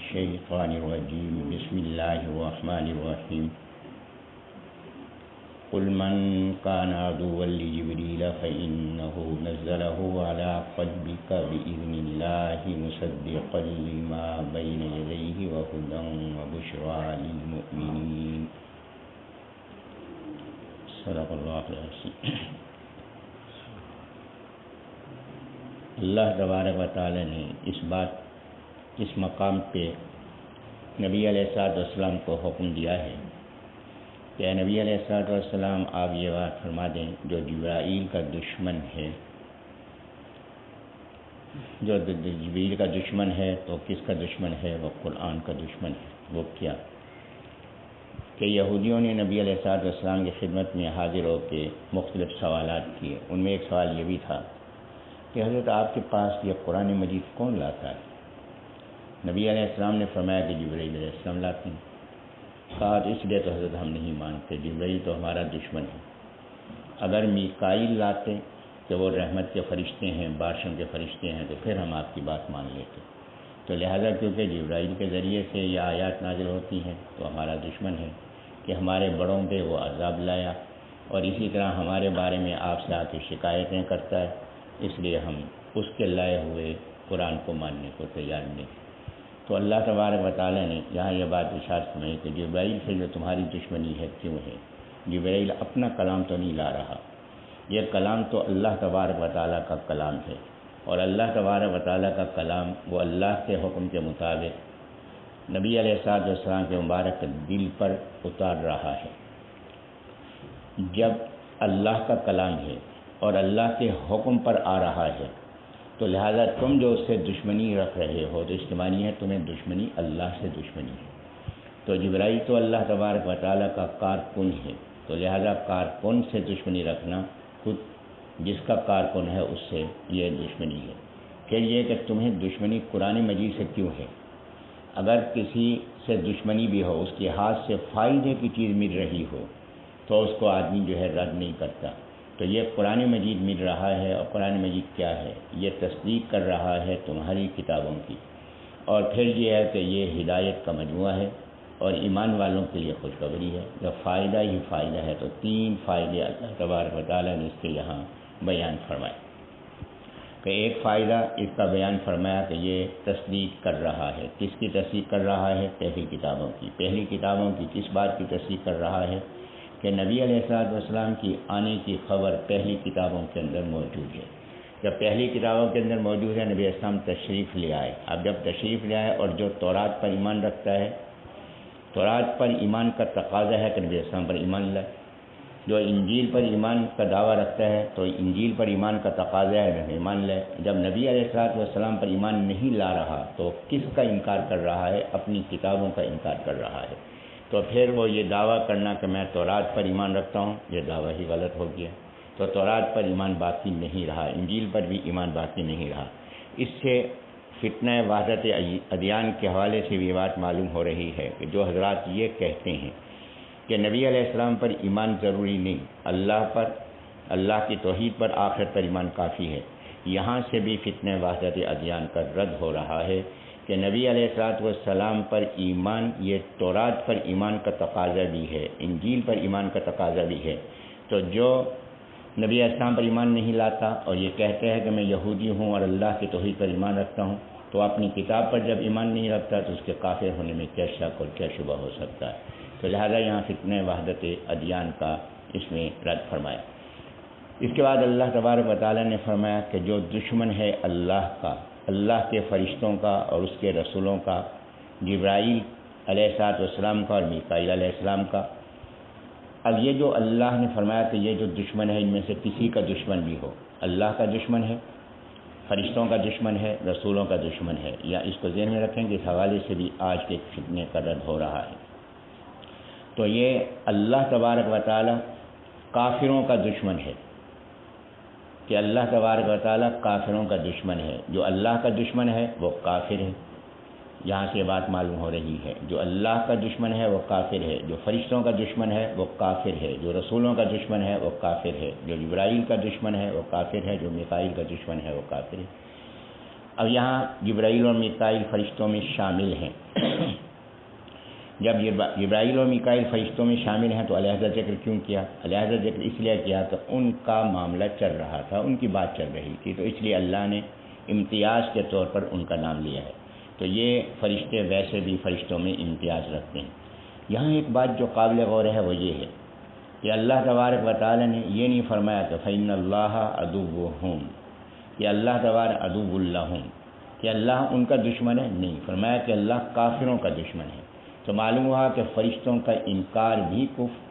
الشيطان الرجيم بسم الله الرحمن الرحيم قل من كان عدوا لجبريل فإنه نزله على قلبك بإذن الله مصدقا لما بين يديه وهدى وبشرى للمؤمنين صدق اللہ العظیم۔ اللہ تبارک و تعالی نے اس مقام پہ نبی علیہ الصلوۃ والسلام کو حکم دیا ہے کہ اے نبی علیہ الصلوۃ والسلام آپ یہ بات فرما دیں، جو جبرائیل کا دشمن ہے، جو جبرائیل کا دشمن ہے تو کس کا دشمن ہے؟ وہ قرآن کا دشمن ہے۔ وہ کیا کہ یہودیوں نے نبی علیہ الصلوۃ والسلام کی خدمت میں حاضر ہو کے مختلف سوالات کیے۔ ان میں ایک سوال یہ بھی تھا کہ حضرت آپ کے پاس یہ قرآن مجید کون لاتا ہے؟ نبی علیہ السلام نے فرمایا کہ جبرائیل علیہ السلام لاتے ہیں۔ کہا تو اس لیے تو حضرت ہم نہیں مانتے، جبرائیل تو ہمارا دشمن ہے۔ اگر میکائیل لاتے کہ وہ رحمت کے فرشتے ہیں، بارشوں کے فرشتے ہیں، تو پھر ہم آپ کی بات مان لیتے۔ تو لہذا کیونکہ جبرائیل کے ذریعے سے یہ آیات نازل ہوتی ہیں تو ہمارا دشمن ہے کہ ہمارے بڑوں پہ وہ عذاب لایا، اور اسی طرح ہمارے بارے میں آپ سے آ کے شکایتیں کرتا ہے، اس لیے ہم اس کے لائے ہوئے قرآن کو ماننے کو تیار نہیں۔ تو اللہ تبارک و تعالی نے یہاں یہ بات ارشاد فرمائی کہ جبرائیل سے جو تمہاری دشمنی ہے کیوں ہے؟ جبرائیل اپنا کلام تو نہیں لا رہا، یہ کلام تو اللہ تبارک و تعالی کا کلام ہے، اور اللہ تبارک و تعالی کا کلام وہ اللہ کے حکم کے مطابق نبی علیہ الصلوۃ والسلام کے مبارک دل پر اتار رہا ہے۔ جب اللہ کا کلام ہے اور اللہ کے حکم پر آ رہا ہے تو لہذا تم جو اس سے دشمنی رکھ رہے ہو تو اس کی معنی ہے تمہیں دشمنی اللہ سے دشمنی ہے۔ تو جبرائیل تو اللہ تبارک و تعالیٰ کا کارکن ہے، تو لہذا کارکن سے دشمنی رکھنا خود جس کا کارکن ہے اس سے یہ دشمنی ہے۔ پھر یہ کہ تمہیں دشمنی قرآن مجید سے کیوں ہے؟ اگر کسی سے دشمنی بھی ہو، اس کے ہاتھ سے فائدے کی چیز مل رہی ہو تو اس کو آدمی جو ہے رد نہیں کرتا۔ تو یہ قرآن مجید مل رہا ہے، اور قرآن مجید کیا ہے؟ یہ تصدیق کر رہا ہے تمہاری کتابوں کی، اور پھر یہ ہے کہ یہ ہدایت کا مجموعہ ہے اور ایمان والوں کے لیے خوشخبری ہے۔ جب فائدہ ہی فائدہ ہے تو تین فائدے اللہ تبارک و تعالیٰ نے اس کے یہاں بیان فرمائے کہ ایک فائدہ اس کا بیان فرمایا کہ یہ تصدیق کر رہا ہے۔ کس کی تصدیق کر رہا ہے؟ پہلی کتابوں کی۔ پہلی کتابوں کی کس بات کی تصدیق کر رہا ہے؟ کہ نبی علیہ الصلوۃ والسلام کی آنے کی خبر پہلی کتابوں کے اندر موجود ہے۔ جب پہلی کتابوں کے اندر موجود ہے، نبی السلام تشریف لے آئے۔ اب جب تشریف لے آئے اور جو تورات پر ایمان رکھتا ہے، تورات پر ایمان کا تقاضا ہے کہ نبی السلام پر ایمان لائے۔ جو انجیل پر ایمان کا دعویٰ رکھتا ہے تو انجیل پر ایمان کا تقاضا ہے کہ ایمان لائے۔ جب نبی علیہ الصلوۃ والسلام پر ایمان نہیں لا رہا تو کس کا انکار کر رہا ہے؟ اپنی کتابوں کا انکار کر رہا ہے۔ تو پھر وہ یہ دعویٰ کرنا کہ میں تورات پر ایمان رکھتا ہوں، یہ دعویٰ ہی غلط ہو گیا۔ تو تورات پر ایمان باقی نہیں رہا، انجیل پر بھی ایمان باقی نہیں رہا۔ اس سے فتنہ وحدت ادیان کے حوالے سے بھی بات معلوم ہو رہی ہے کہ جو حضرات یہ کہتے ہیں کہ نبی علیہ السلام پر ایمان ضروری نہیں، اللہ پر، اللہ کی توحید پر، آخرت پر ایمان کافی ہے، یہاں سے بھی فتنہ وحدت ادیان کا رد ہو رہا ہے کہ نبی علیہ الصلوۃ والسلام پر ایمان یہ تورات پر ایمان کا تقاضا بھی ہے، انجیل پر ایمان کا تقاضا بھی ہے۔ تو جو نبی علیہ السلام پر ایمان نہیں لاتا اور یہ کہتے ہیں کہ میں یہودی ہوں اور اللہ کی توحید پر ایمان رکھتا ہوں، تو اپنی کتاب پر جب ایمان نہیں رکھتا تو اس کے کافر ہونے میں کیا شک اور کیا شبہ ہو سکتا ہے؟ تو لہذا یہاں فتنہ وحدت ادیان کا اس میں رد فرمایا۔ اس کے بعد اللہ تبارک و تعالیٰ نے فرمایا کہ جو دشمن ہے اللہ کا، اللہ کے فرشتوں کا اور اس کے رسولوں کا، جبرائیل علیہ الصلوۃ والسلام کا اور میکائیل علیہ السلام کا۔ اب یہ جو اللہ نے فرمایا کہ یہ جو دشمن ہے ان میں سے کسی کا دشمن بھی ہو، اللہ کا دشمن ہے، فرشتوں کا دشمن ہے، رسولوں کا دشمن ہے، یا اس کو ذہن میں رکھیں کہ اس حوالے سے بھی آج کے فتنے کا رد ہو رہا ہے۔ تو یہ اللہ تبارک و تعالی کافروں کا دشمن ہے، کہ اللہ تبارک و تعالی کافروں کا دشمن ہے۔ جو اللہ کا دشمن ہے وہ کافر ہے، یہاں سے بات معلوم ہو رہی ہے۔ جو اللہ کا دشمن ہے وہ کافر ہے، جو فرشتوں کا دشمن ہے وہ کافر ہے، جو رسولوں کا دشمن ہے وہ کافر ہے، جو جبرائیل کا دشمن ہے وہ کافر ہے، جو میکائیل کا دشمن ہے وہ کافر ہے۔ اب یہاں جبرائیل اور میکائیل فرشتوں میں شامل ہیں۔ جب جبرائیل اور میکائیل فرشتوں میں شامل ہیں تو علیحدہ ذکر کیوں کیا؟ علیحدہ ذکر اس لیے کیا کہ ان کا معاملہ چل رہا تھا، ان کی بات چل رہی تھی، تو اس لیے اللہ نے امتیاز کے طور پر ان کا نام لیا ہے۔ تو یہ فرشتے ویسے بھی فرشتوں میں امتیاز رکھتے ہیں۔ یہاں ایک بات جو قابل غور ہے وہ یہ ہے کہ اللہ تبارک و تعالی نے یہ نہیں فرمایا کہ فإن اللہ عدوہم، کہ اللہ تبارک عدو لہم، کہ اللہ ان کا دشمن ہے، نہیں فرمایا کہ اللہ کافروں کا دشمن ہے۔ تو معلوم ہوا کہ فرشتوں کا انکار بھی کفر،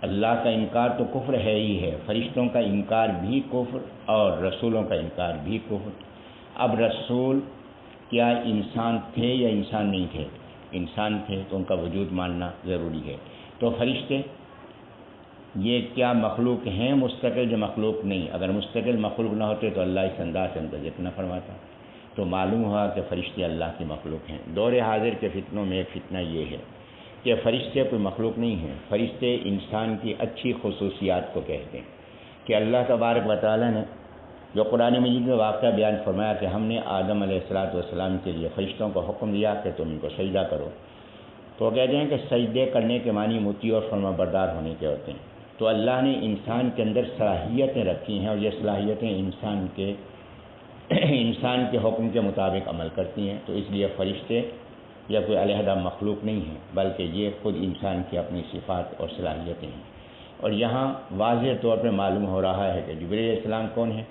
اللہ کا انکار تو کفر ہے ہی ہے، فرشتوں کا انکار بھی کفر اور رسولوں کا انکار بھی کفر۔ اب رسول کیا انسان تھے یا انسان نہیں تھے؟ انسان تھے تو ان کا وجود ماننا ضروری ہے۔ تو فرشتے یہ کیا مخلوق ہیں مستقل؟ جو مخلوق نہیں، اگر مستقل مخلوق نہ ہوتے تو اللہ اس انداز سے ان کا ذکر نہ فرماتا۔ تو معلوم ہوا کہ فرشتے اللہ کی مخلوق ہیں۔ دور حاضر کے فتنوں میں ایک فتنہ یہ ہے کہ فرشتے کوئی مخلوق نہیں ہیں، فرشتے انسان کی اچھی خصوصیات کو کہتے ہیں کہ اللہ تبارک و تعالی نے جو قرآن مجید میں واقعہ بیان فرمایا کہ ہم نے آدم علیہ السلام کے لیے فرشتوں کو حکم دیا کہ تم ان کو سجدہ کرو، تو وہ کہتے ہیں کہ سجدے کرنے کے معنی مطیع اور فرما بردار ہونے کے ہوتے ہیں۔ تو اللہ نے انسان کے اندر صلاحیتیں رکھی ہیں اور یہ صلاحیتیں انسان کے حکم کے مطابق عمل کرتی ہیں۔ تو اس لیے فرشتے یا کوئی علیحدہ مخلوق نہیں ہیں، بلکہ یہ خود انسان کی اپنی صفات اور صلاحیتیں ہیں۔ اور یہاں واضح طور پہ معلوم ہو رہا ہے کہ جبرائیل علیہ السلام کون ہیں؟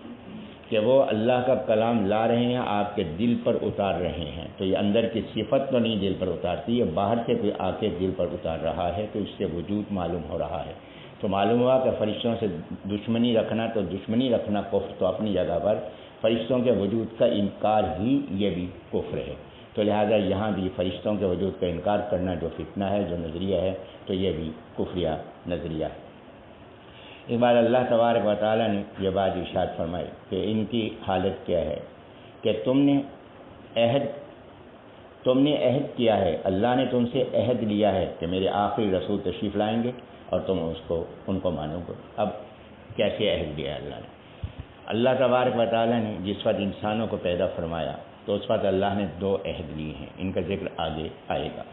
کہ وہ اللہ کا کلام لا رہے ہیں، آپ کے دل پر اتار رہے ہیں۔ تو یہ اندر کی صفت تو نہیں دل پر اتارتی، یہ باہر سے کوئی آ کے دل پر اتار رہا ہے، تو اس سے وجود معلوم ہو رہا ہے۔ تو معلوم ہوا کہ فرشتوں سے دشمنی رکھنا تو دشمنی رکھنا کفر تو اپنی جگہ پر، فرشتوں کے وجود کا انکار ہی یہ بھی کفر ہے۔ تو لہٰذا یہاں بھی فرشتوں کے وجود کا انکار کرنا جو فتنہ ہے، جو نظریہ ہے، تو یہ بھی کفریہ نظریہ ہے۔ اس بار اللہ تبارک و تعالیٰ نے یہ بات ارشاد فرمائی کہ ان کی حالت کیا ہے کہ تم نے عہد کیا ہے، اللہ نے تم سے عہد لیا ہے کہ میرے آخری رسول تشریف لائیں گے اور تم ان کو مانو گے۔ اب کیسے عہد لیا ہے اللہ نے؟ اللہ تبارک و تعالیٰ نے جس وقت انسانوں کو پیدا فرمایا تو اس وقت اللہ نے 2 عہد لیے ہیں، ان کا ذکر آگے آئے گا۔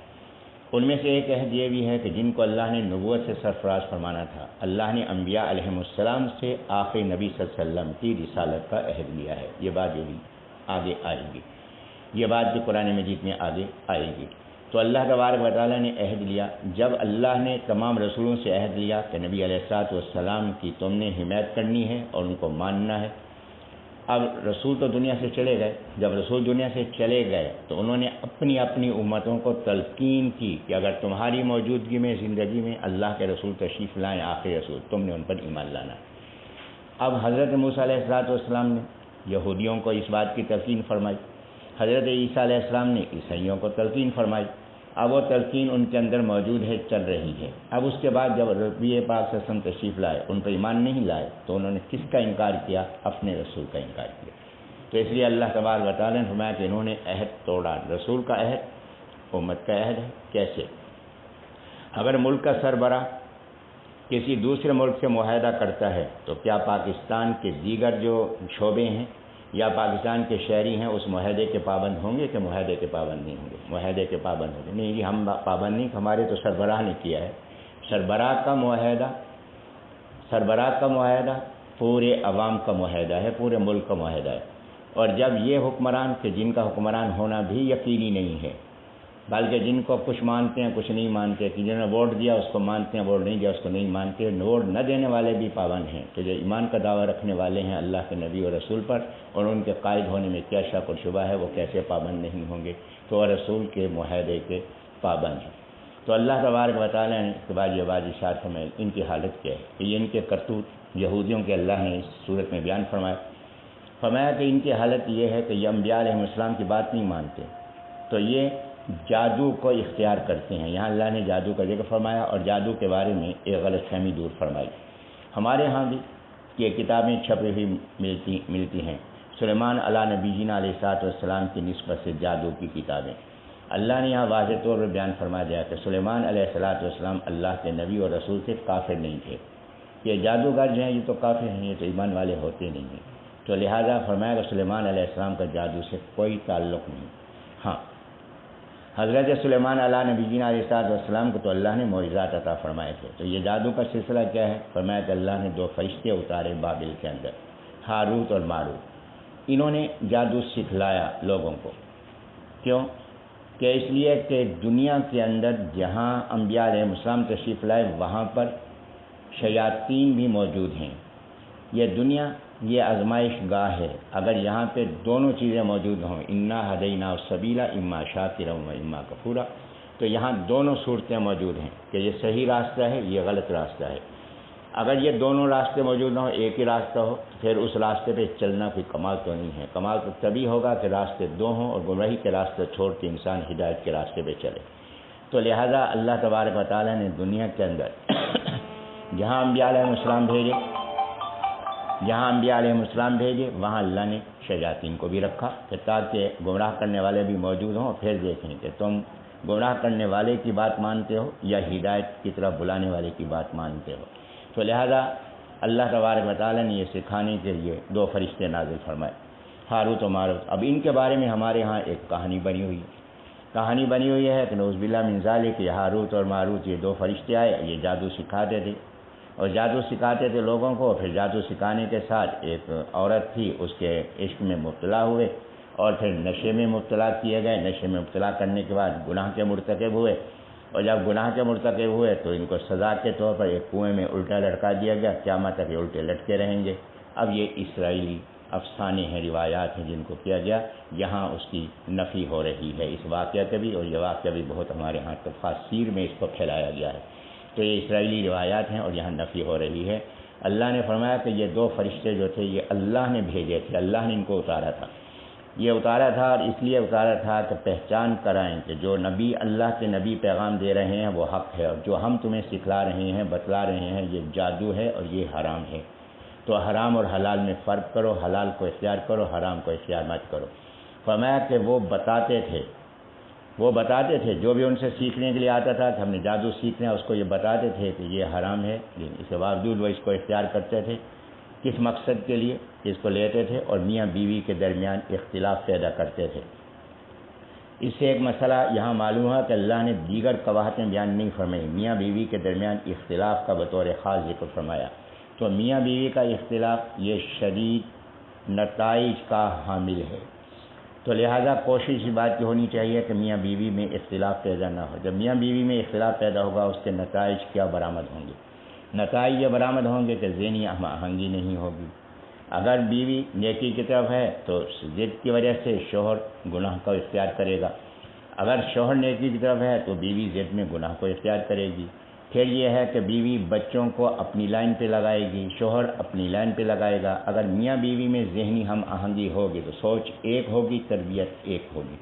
ان میں سے ایک عہد یہ بھی ہے کہ جن کو اللہ نے نبوت سے سرفراز فرمانا تھا، اللہ نے انبیاء علیہم السلام سے آخری نبی صلی اللہ علیہ وسلم کی رسالت کا عہد لیا ہے۔ یہ بات بھی آگے آئے گی، یہ بات بھی قرآن مجید میں آگے آئے گی۔ تو اللہ تبارک و تعالیٰ نے عہد لیا، جب اللہ نے تمام رسولوں سے عہد لیا کہ نبی علیہ السلام کی تم نے حمایت کرنی ہے اور ان کو ماننا ہے۔ اب رسول تو دنیا سے چلے گئے، جب رسول دنیا سے چلے گئے تو انہوں نے اپنی امتوں کو تلقین کی کہ اگر تمہاری موجودگی میں زندگی میں اللہ کے رسول تشریف لائیں، آخری رسول، تم نے ان پر ایمان لانا۔ اب حضرت موسیٰ علیہ السلام نے یہودیوں کو اس بات کی تلقین فرمائی، حضرت عیسیٰ علیہ السلام نے عیسائیوں کو تلقین فرمائی۔ اب وہ تلقین ان کے اندر موجود ہے، چل رہی ہے۔ اب اس کے بعد جب نبی پاک صلی اللہ علیہ وسلم تشریف لائے، ان پر ایمان نہیں لائے، تو انہوں نے کس کا انکار کیا؟ اپنے رسول کا انکار کیا۔ تو اس لیے اللہ تبارک و تعالیٰ نے فرمایا کہ انہوں نے عہد توڑا۔ رسول کا عہد امت کا عہد ہے۔ کیسے؟ اگر ملک کا سربراہ کسی دوسرے ملک سے معاہدہ کرتا ہے تو کیا پاکستان کے دیگر جو شعبے ہیں یا پاکستان کے شہری ہیں اس معاہدے کے پابند ہوں گے کہ معاہدے کے پابند نہیں ہوں گے؟ معاہدے کے پابند ہوں گے۔ نہیں جی ہم پابند نہیں، ہمارے تو سربراہ نے کیا ہے۔ سربراہ کا معاہدہ پورے عوام کا معاہدہ ہے، پورے ملک کا معاہدہ ہے۔ اور جب یہ حکمران کہ جن کا حکمران ہونا بھی یقینی نہیں ہے، بلکہ جن کو کچھ مانتے ہیں کچھ نہیں مانتے، کہ جنہوں نے ووٹ دیا اس کو مانتے ہیں، ووٹ نہیں دیا اس کو نہیں مانتے، ووٹ نہ دینے والے بھی پابند ہیں، تو جو ایمان کا دعویٰ رکھنے والے ہیں اللہ کے نبی اور رسول پر اور ان کے قائد ہونے میں کیا شک اور شبہ ہے، وہ کیسے پابند نہیں ہوں گے؟ تو وہ رسول کے معاہدے کے پابند ہیں۔ تو اللہ تبارک و تعالیٰ نے اس کے بعد یہ بات ارشاد فرمائی ان کی حالت کیا ہے کہ یہ ان کے کرتوت یہودیوں کے اللہ نے اس صورت میں بیان فرمایا کہ ان کی حالت یہ ہے کہ یہ انبیاء علیہ السلام کی بات نہیں مانتے، تو یہ جادو کو اختیار کرتے ہیں۔ یہاں اللہ نے جادو کا ذکر فرمایا اور جادو کے بارے میں ایک غلط فہمی دور فرمائی۔ ہمارے ہاں بھی یہ کتابیں چھپی ہوئی ملتی ہیں، سلیمان علیہ نبی جینا علیہ السلام کی نسبت سے جادو کی کتابیں۔ اللہ نے یہاں واضح طور پر بیان فرما دیا کہ سلیمان علیہ السلام اللہ کے نبی اور رسول سے کافر نہیں تھے۔ یہ جادوگر جو ہیں یہ تو کافر ہیں، یہ تو ایمان والے ہوتے نہیں ہیں۔ تو تو لہٰذا فرمایا کہ سلیمان علیہ السلام کا جادو سے کوئی تعلق نہیں۔ ہاں، حضرت سلیمان علیہ نبی جینا علیہ السلام کو تو اللہ نے معجزات عطا فرمائے تھے۔ تو یہ جادو کا سلسلہ کیا ہے؟ فرمایا کہ اللہ نے 2 فرشتے اتارے بابل کے اندر، ہاروت اور ماروت۔ انہوں نے جادو سکھلایا لوگوں کو۔ کیوں؟ کہ اس لیے کہ دنیا کے اندر جہاں انبیاء علیہ السلام تشریف لائے وہاں پر شیاطین بھی موجود ہیں۔ یہ دنیا یہ آزمائش گاہ ہے۔ اگر یہاں پہ دونوں چیزیں موجود ہوں، انا ہدینا السبیل اما شاکرا و اما کفورا، تو یہاں دونوں صورتیں موجود ہیں کہ یہ صحیح راستہ ہے، یہ غلط راستہ ہے۔ اگر یہ دونوں راستے موجود نہ ہوں، ایک ہی راستہ ہو، پھر اس راستے پہ چلنا کوئی کمال تو نہیں ہے۔ کمال تو تبھی ہوگا کہ راستے 2 ہوں اور گمراہی کے راستے چھوڑ کے انسان ہدایت کے راستے پہ چلے۔ تو لہٰذا اللہ تبارک و تعالیٰ نے دنیا کے اندر جہاں انبیاء علیہ السلام بھیجے وہاں اللہ نے شیاطین کو بھی رکھا کہ تاکہ گمراہ کرنے والے بھی موجود ہوں، پھر دیکھیں کہ تم گمراہ کرنے والے کی بات مانتے ہو یا ہدایت کی طرف بلانے والے کی بات مانتے ہو۔ تو لہذا اللہ تبارک و تعالیٰ نے یہ سکھانے کے لیے 2 فرشتے نازل فرمائے، ہاروت و ماروت۔ اب ان کے بارے میں ہمارے ہاں ایک کہانی بنی ہوئی ہے کہ نعوذ باللہ من ذالک، یہ ہاروت اور ماروت یہ 2 فرشتے آئے، یہ جادو سکھاتے تھے اور جادو سکھاتے تھے لوگوں کو۔ پھر جادو سکھانے کے ساتھ ایک عورت تھی، اس کے عشق میں مبتلا ہوئے اور پھر نشے میں مبتلا کیے گئے۔ نشے میں مبتلا کرنے کے بعد گناہ کے مرتکب ہوئے، اور جب گناہ کے مرتکب ہوئے تو ان کو سزا کے طور پر ایک کنویں میں الٹا لٹکا دیا گیا، قیامت تک یہ الٹے لٹکے رہیں گے۔ اب یہ اسرائیلی افسانے ہیں، روایات ہیں جن کو کیا گیا، یہاں اس کی نفی ہو رہی ہے اس واقعہ کا بھی، اور یہ واقعہ بھی بہت ہمارے ہاں تفاسیر میں اس کو پھیلایا گیا ہے۔ تو یہ اسرائیلی روایات ہیں اور یہاں نفی ہو رہی ہے۔ اللہ نے فرمایا کہ یہ 2 فرشتے جو تھے یہ اللہ نے بھیجے تھے، اللہ نے ان کو اتارا تھا۔ یہ اتارا تھا اور اس لیے اتارا تھا کہ پہچان کرائیں کہ جو نبی اللہ کے نبی پیغام دے رہے ہیں وہ حق ہے، اور جو ہم تمہیں سکھلا رہے ہیں بتلا رہے ہیں یہ جادو ہے اور یہ حرام ہے۔ تو حرام اور حلال میں فرق کرو، حلال کو اختیار کرو، حرام کو اختیار مت کرو۔ فرمایا کہ وہ بتاتے تھے جو بھی ان سے سیکھنے کے لیے آتا تھا کہ ہم نے جادو سیکھنا ہے، اس کو یہ بتاتے تھے کہ یہ حرام ہے، لیکن اس کے باوجود وہ اس کو اختیار کرتے تھے۔ کس مقصد کے لیے اس کو لیتے تھے؟ اور میاں بیوی کے درمیان اختلاف پیدا کرتے تھے۔ اس سے ایک مسئلہ یہاں معلوم ہے کہ اللہ نے دیگر قباحتیں بیان نہیں فرمائی، میاں بیوی کے درمیان اختلاف کا بطور خاص ذکر فرمایا۔ تو میاں بیوی کا اختلاف یہ شدید نتائج کا حامل ہے۔ تو لہذا کوشش اس بات کی ہونی چاہیے کہ میاں بیوی میں اختلاف پیدا نہ ہو۔ جب میاں بیوی میں اختلاف پیدا ہوگا اس کے نتائج کیا برآمد ہوں گے؟ نتائج یہ برآمد ہوں گے کہ ذہنی ہم آہنگی نہیں ہوگی۔ اگر بیوی نیکی کی طرف ہے تو ضد کی وجہ سے شوہر گناہ کو اختیار کرے گا، اگر شوہر نیکی کی طرف ہے تو بیوی ضد میں گناہ کو اختیار کرے گی۔ پھر یہ ہے کہ بیوی بچوں کو اپنی لائن پہ لگائے گی، شوہر اپنی لائن پہ لگائے گا۔ اگر میاں بیوی میں ذہنی ہم آہنگی ہوگی تو سوچ ایک ہوگی، تربیت ایک ہوگی۔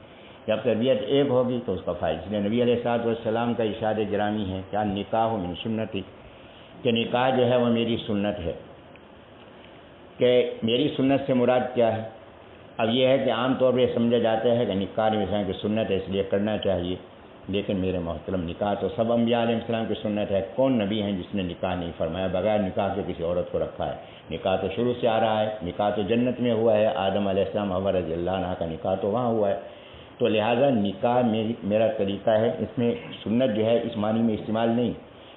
جب تربیت ایک ہوگی تو اس کا فائدہ، اس لیے نبی علیہ الصلوۃ والسلام کا ارشاد گرامی ہے کیا نکاح من سنتی، کہ نکاح جو ہے وہ میری سنت ہے۔ کہ میری سنت سے مراد کیا ہے؟ اب یہ ہے کہ عام طور پہ یہ سمجھا جاتا ہے کہ نکاح نبی کی سنت ہے اس لیے کرنا چاہیے، لیکن میرے محترم نکاح تو سب انبیاء علیہ السلام کی سنت ہے۔ کون نبی ہیں جس نے نکاح نہیں فرمایا، بغیر نکاح کے کسی عورت کو رکھا ہے؟ نکاح تو شروع سے آ رہا ہے، نکاح تو جنت میں ہوا ہے، آدم علیہ السلام حوا رضی اللہ عنہ کا نکاح تو وہاں ہوا ہے۔ تو لہٰذا نکاح میرا طریقہ ہے، اس میں سنت جو ہے اس معنی میں استعمال نہیں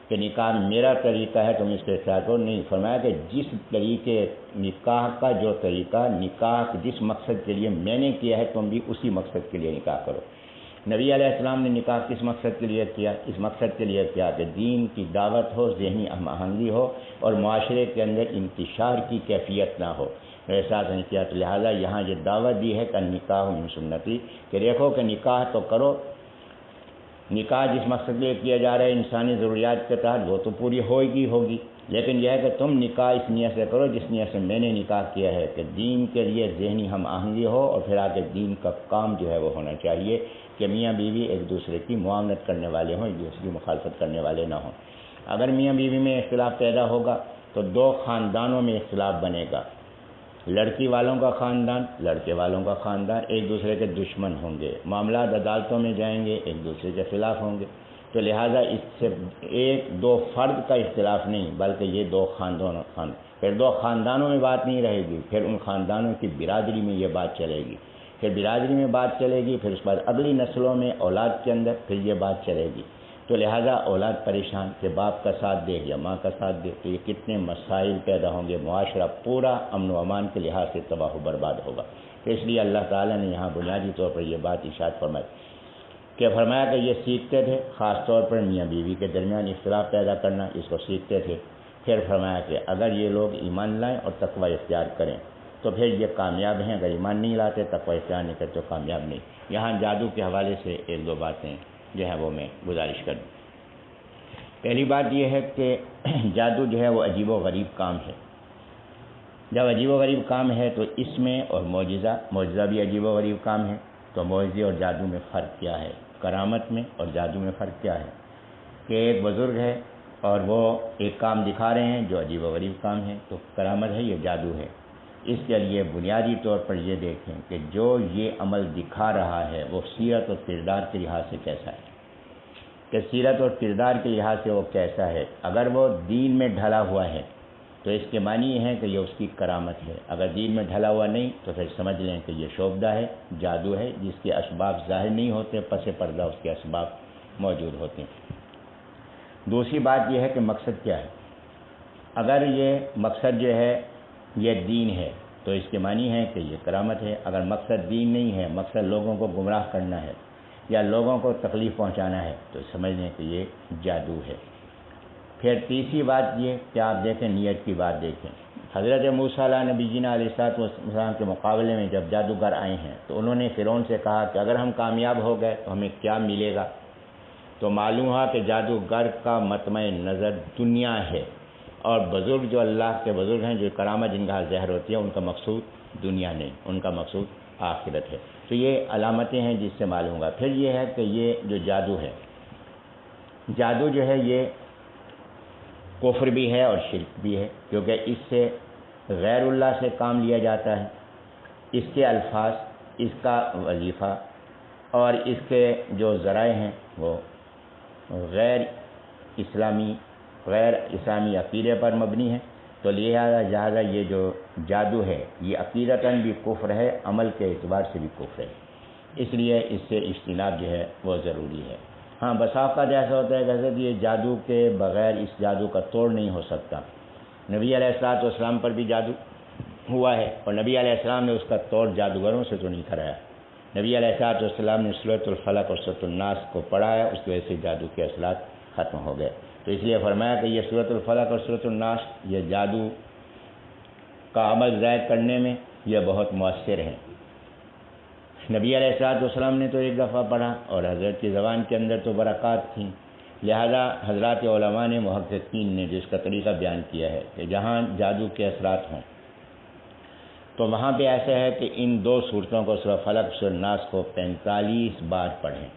کہ نکاح میرا طریقہ ہے تم اس کے ساتھ ہو، نہیں۔ فرمایا کہ جس طریقے نکاح کا جو طریقہ، نکاح جس مقصد کے لیے میں نے کیا ہے تم بھی اسی مقصد کے لیے نکاح کرو۔ نبی علیہ السلام نے نکاح کس مقصد کے لیے کیا؟ اس مقصد کے لیے کیا کہ دین کی دعوت ہو، ذہنی ہم آہنگی ہو اور معاشرے کے اندر انتشار کی کیفیت نہ ہو، احساس نہیں کیا۔ تو لہٰذا یہاں یہ دعوت دی ہے کہ نکاح من سنتی، کہ دیکھو کہ نکاح تو کرو، نکاح جس مقصد کے لیے کیا جا رہا ہے انسانی ضروریات کے تحت وہ تو پوری ہوگی، لیکن یہ ہے کہ تم نکاح اس نیت سے کرو جس نیت سے میں نے نکاح کیا ہے کہ دین کے لیے ذہنی ہم آہنگی ہو، اور پھر آگے دین کا کام جو ہے وہ ہونا چاہیے کہ میاں بیوی ایک دوسرے کی معاونت کرنے والے ہوں، ایک دوسرے کی مخالفت کرنے والے نہ ہوں۔ اگر میاں بیوی میں اختلاف پیدا ہوگا تو 2 خاندانوں میں اختلاف بنے گا، لڑکی والوں کا خاندان، لڑکے والوں کا خاندان ایک دوسرے کے دشمن ہوں گے، معاملات عدالتوں میں جائیں گے، ایک دوسرے کے خلاف ہوں گے۔ تو لہٰذا اس سے 1-2 فرد کا اختلاف نہیں بلکہ یہ 2 پھر 2 خاندانوں میں بات نہیں رہے گی، پھر ان خاندانوں کی برادری میں یہ بات چلے گی، پھر برادری میں بات چلے گی، پھر اس کے بعد اگلی نسلوں میں اولاد کے اندر پھر یہ بات چلے گی۔ تو لہٰذا اولاد پریشان کہ باپ کا ساتھ دے یا ماں کا ساتھ دے، تو یہ کتنے مسائل پیدا ہوں گے، معاشرہ پورا امن و امان کے لحاظ سے تباہ و برباد ہوگا۔ تو اس لیے اللہ تعالیٰ نے یہاں بنیادی طور پر یہ بات ارشاد فرمایا کہ یہ سیکھتے تھے، خاص طور پر میاں بیوی کے درمیان اختلاف پیدا کرنا، اس کو سیکھتے تھے۔ پھر فرمایا کہ اگر یہ لوگ ایمان لائیں اور تقوی اختیار کریں تو پھر یہ کامیاب ہیں، اگر ایمان نہیں لاتے، تقوی اختیار نہیں کرتے تو کامیاب نہیں۔ یہاں جادو کے حوالے سے 1-2 باتیں جو ہے وہ میں گزارش کر دوں۔ پہلی بات یہ ہے کہ جادو جو ہے وہ عجیب و غریب کام ہے۔ جب عجیب و غریب کام ہے تو اس میں اور معجزہ بھی عجیب و غریب کام ہے، تو معجزے اور جادو میں فرق کیا ہے؟ کرامت میں اور جادو میں فرق کیا ہے؟ کہ ایک بزرگ ہے اور وہ ایک کام دکھا رہے ہیں جو عجیب و غریب کام ہے، تو کرامت ہے، یہ جادو ہے۔ اس کے لیے بنیادی طور پر یہ دیکھیں کہ جو یہ عمل دکھا رہا ہے وہ سیرت اور کردار کے لحاظ سے کیسا ہے، کہ سیرت اور کردار کے لحاظ سے وہ کیسا ہے۔ اگر وہ دین میں ڈھلا ہوا ہے تو اس کے معنی یہ ہے کہ یہ اس کی کرامت ہے، اگر دین میں ڈھلا ہوا نہیں تو پھر سمجھ لیں کہ یہ شعبدہ ہے، جادو ہے، جس کے اسباب ظاہر نہیں ہوتے، پس پردہ اس کے اسباب موجود ہوتے ہیں۔ دوسری بات یہ ہے کہ مقصد کیا ہے۔ اگر یہ مقصد جو ہے یہ دین ہے تو اس کے معنی ہے کہ یہ کرامت ہے، اگر مقصد دین نہیں ہے، مقصد لوگوں کو گمراہ کرنا ہے یا لوگوں کو تکلیف پہنچانا ہے، تو سمجھ لیں کہ یہ جادو ہے۔ پھر تیسری بات یہ کہ آپ دیکھیں نیت کی بات دیکھیں۔ حضرت موسیٰ علیہ نبی جینا علیہ السلام کے مقابلے میں جب جادوگر آئے ہیں تو انہوں نے فرعون سے کہا کہ اگر ہم کامیاب ہو گئے تو ہمیں کیا ملے گا؟ تو معلوم ہوا کہ جادوگر کا مطمع نظر دنیا ہے، اور بزرگ جو اللہ کے بزرگ ہیں، جو کرامت جن کا ظاہر ہوتی ہے، ان کا مقصود دنیا نہیں، ان کا مقصود آخرت ہے۔ تو یہ علامتیں ہیں جس سے معلوم ہوگا۔ پھر یہ ہے کہ یہ جو جادو ہے، جادو جو ہے یہ کفر بھی ہے اور شرک بھی ہے، کیونکہ اس سے غیر اللہ سے کام لیا جاتا ہے، اس کے الفاظ، اس کا وظیفہ اور اس کے جو ذرائع ہیں وہ غیر اسلامی عقیدے پر مبنی ہے۔ تو لہذا یہ جو جادو ہے یہ عقیدتاً بھی کفر ہے، عمل کے اعتبار سے بھی کفر ہے، اس لیے اس سے اجتناب جو ہے وہ ضروری ہے۔ ہاں بسا اوقات ایسا ہوتا ہے کہ حضرت یہ جادو کے بغیر اس جادو کا توڑ نہیں ہو سکتا۔ نبی علیہ السلام پر بھی جادو ہوا ہے اور نبی علیہ السلام نے اس کا توڑ جادوگروں سے تو نہیں کرایا۔ نبی علیہ السلام نے سورۃ الفلق اور سورۃ الناس کو پڑھا ہے، اس کی وجہ سے جادو کے اثرات ختم ہو گئے۔ تو اس لیے فرمایا کہ یہ سورۃ الفلق اور سورۃ الناس یہ جادو کا عمل ضائع کرنے میں یہ بہت مؤثر ہے۔ نبی علیہ السلام نے تو ایک دفعہ پڑھا اور حضرت کی زبان کے اندر تو برکات تھیں، لہذا حضرات علماء نے، محققین نے جو اس کا طریقہ بیان کیا ہے کہ جہاں جادو کے اثرات ہوں تو وہاں پہ ایسا ہے کہ ان 2 صورتوں کو، سورۃ فلق سورۃ الناس کو 45 بار پڑھیں،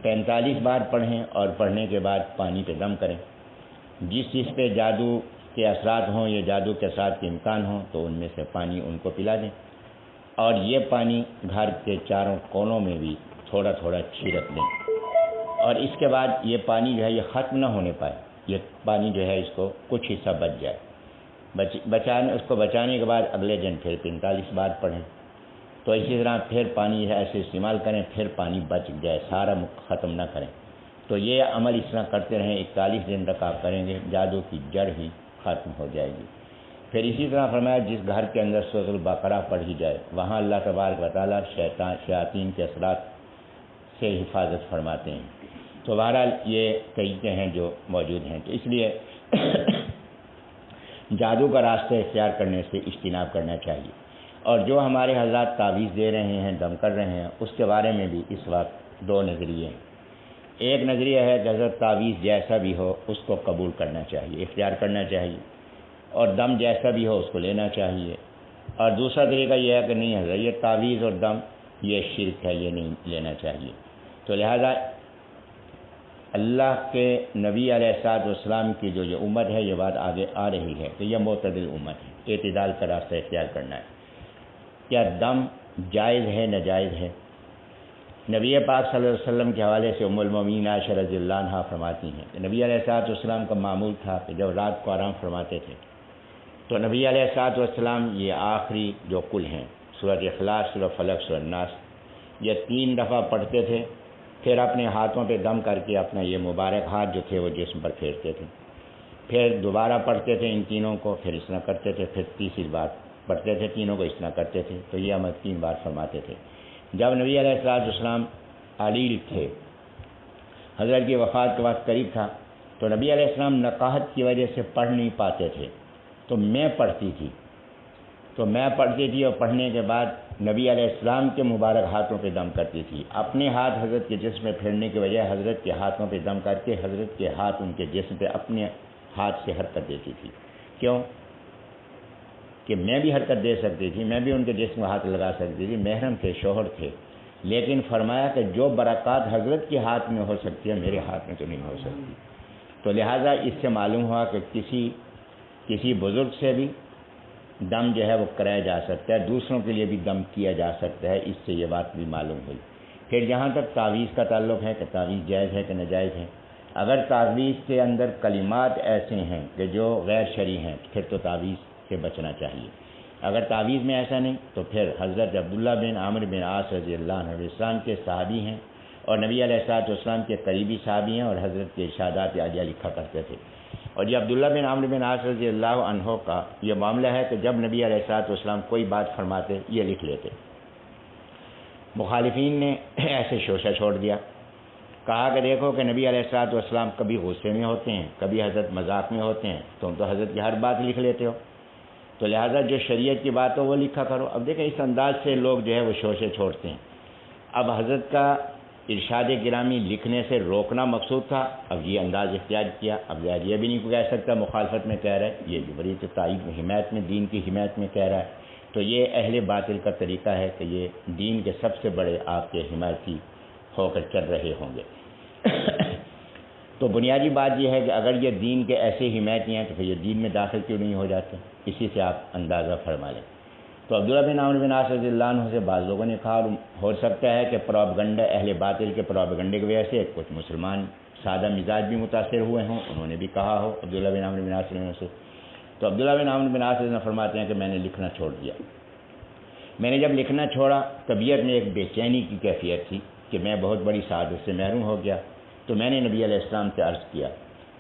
45 بار پڑھیں اور پڑھنے کے بعد پانی پہ دم کریں۔ جس چیز پہ جادو کے اثرات ہوں یا جادو کے اثرات کے امکان ہوں تو ان میں سے پانی ان کو پلا دیں، اور یہ پانی گھر کے چاروں کونوں میں بھی تھوڑا تھوڑا چھڑک دیں، اور اس کے بعد یہ پانی جو ہے یہ ختم نہ ہونے پائے، یہ پانی جو ہے اس کو کچھ حصہ بچ جائے، اس کو بچانے کے بعد اگلے دن پھر 45 بار پڑھیں۔ تو اسی طرح پھر پانی ایسے استعمال کریں، پھر پانی بچ جائے، سارا ختم نہ کریں۔ تو یہ عمل اس طرح کرتے رہیں، 41 دن تک آپ کریں گے، جادو کی جڑ ہی ختم ہو جائے گی۔ پھر اسی طرح فرمایا جس گھر کے اندر سورۃ البقرہ پڑھی جائے وہاں اللہ تبارک و تعالیٰ شیاطین کے اثرات سے حفاظت فرماتے ہیں۔ تو بہرحال یہ طریقے ہیں جو موجود ہیں، تو اس لیے جادو کا راستہ اختیار کرنے سے اجتناب کرنا چاہیے۔ اور جو ہمارے حضرات تعویذ دے رہے ہیں، دم کر رہے ہیں، اس کے بارے میں بھی اس وقت 2 نظریے ہیں۔ ایک نظریہ ہے کہ حضرت تعویذ جیسا بھی ہو اس کو قبول کرنا چاہیے، اختیار کرنا چاہیے، اور دم جیسا بھی ہو اس کو لینا چاہیے۔ اور دوسرا طریقہ یہ ہے کہ نہیں حضرت یہ تعویذ اور دم یہ شرک ہے، یہ نہیں لینا چاہیے۔ تو لہذا اللہ کے نبی علیہ السلام کی جو یہ امت ہے، یہ بات آگے آ رہی ہے کہ یہ معتدل امت ہے، اعتدال کا راستہ اختیار کرنا ہے۔ کیا دم جائز ہے ناجائز ہے؟ نبی پاک صلی اللہ علیہ وسلم کے حوالے سے ام المومنین عائشہ رضی اللہ عنہا فرماتی ہیں کہ نبی علیہ السلام کا معمول تھا کہ جب رات کو آرام فرماتے تھے تو نبی علیہ الصلوۃ والسلام یہ آخری جو کل ہیں سورۃ اخلاص، سورۃ فلق، سورۃ ناس، یہ 3 دفعہ پڑھتے تھے، پھر اپنے ہاتھوں پہ دم کر کے اپنا یہ مبارک ہاتھ جو تھے وہ جسم پر پھیرتے تھے، پھر دوبارہ پڑھتے تھے ان تینوں کو، پھر اس طرح کرتے تھے، پھر تیسری بار پڑھتے تھے تینوں کو، اس طرح کرتے تھے، تو یہ عمل 3 بار فرماتے تھے۔ جب نبی علیہ الصلوۃ والسلام علیل تھے، حضرت کی وفات کا وقت قریب تھا، تو نبی علیہ السلام نقاہت کی وجہ سے پڑھ نہیں پاتے تھے، تو میں پڑھتی تھی اور پڑھنے کے بعد نبی علیہ السلام کے مبارک ہاتھوں پہ دم کرتی تھی۔ اپنے ہاتھ حضرت کے جسم میں پھیرنے کی وجہ حضرت کے ہاتھوں پہ دم کر کے حضرت کے ہاتھ ان کے جسم پہ اپنے ہاتھ سے حرکت دیتی تھی۔ کیوں کہ میں بھی حرکت دے سکتی تھی، میں بھی ان کے جسم میں ہاتھ لگا سکتی تھی، محرم تھے، شوہر تھے، لیکن فرمایا کہ جو برکات حضرت کے ہاتھ میں ہو سکتی ہے میرے ہاتھ میں تو نہیں ہو سکتی۔ تو لہٰذا اس سے معلوم ہوا کہ کسی بزرگ سے بھی دم جو ہے وہ کرایا جا سکتا ہے، دوسروں کے لیے بھی دم کیا جا سکتا ہے، اس سے یہ بات بھی معلوم ہوئی۔ پھر جہاں تک تعویذ کا تعلق ہے کہ تعویذ جائز ہے کہ ناجائز ہے، اگر تعویذ کے اندر کلمات ایسے ہیں کہ جو غیر شرعی ہیں پھر تو تعویذ سے بچنا چاہیے۔ اگر تعویذ میں ایسا نہیں تو پھر حضرت عبداللہ بن عامر بن عاص رضی اللہ عنہ اسلام کے صحابی ہیں اور نبی علیہ الصلوۃ والسلام کے قریبی صحابی ہیں اور حضرت کے ارشادات عالیہ لکھا کرتے تھے۔ اور یہ عبداللہ بن عامر بن عاص رضی اللہ عنہ کا یہ معاملہ ہے کہ جب نبی علیہ الصلوۃ والسلام کوئی بات فرماتے یہ لکھ لیتے۔ مخالفین نے ایسے شوشہ چھوڑ دیا، کہا کہ دیکھو کہ نبی علیہ الصلوۃ والسلام کبھی غصے میں ہوتے ہیں، کبھی حضرت مذاق میں ہوتے ہیں، تم تو حضرت کی ہر بات لکھ لیتے ہو، تو لہٰذا جو شریعت کی بات ہو وہ لکھا کرو۔ اب دیکھیں اس انداز سے لوگ جو ہے وہ شوشے چھوڑتے ہیں۔ اب حضرت کا ارشاد گرامی لکھنے سے روکنا مقصود تھا، اب یہ انداز اختیار کیا، اب یہ بھی نہیں کہہ سکتا مخالفت میں کہہ رہا ہے، یہ جو بڑی تائید حمایت میں، دین کی حمایت میں کہہ رہا ہے، تو یہ اہل باطل کا طریقہ ہے کہ یہ دین کے سب سے بڑے آپ کے حمایتی ہو کر چل رہے ہوں گے۔ تو بنیادی بات یہ ہے کہ اگر یہ دین کے ایسے حمایتی ہیں تو پھر یہ دین میں داخل کیوں نہیں ہو جاتے، اسی سے آپ اندازہ فرما لیں۔ تو عبداللہ بن عامر بن عاص رضی اللہ عنہ سے بعض لوگوں نے کہا ہو سکتا ہے کہ پروپیگنڈا اہل باطل کے پروپیگنڈے کی وجہ سے کچھ مسلمان سادہ مزاج بھی متاثر ہوئے ہوں، انہوں نے بھی کہا ہو عبداللہ بن عامر بن عاص رضی اللہ عنہ سے۔ تو عبداللہ بن عامر بن عاص رضی اللہ عنہ فرماتے ہیں کہ میں نے لکھنا چھوڑ دیا۔ میں نے جب لکھنا چھوڑا طبیعت میں ایک بے چینی کی کیفیت تھی کہ میں بہت بڑی سعادت سے محروم ہو گیا، تو میں نے نبی علیہ السلام سے عرض کیا،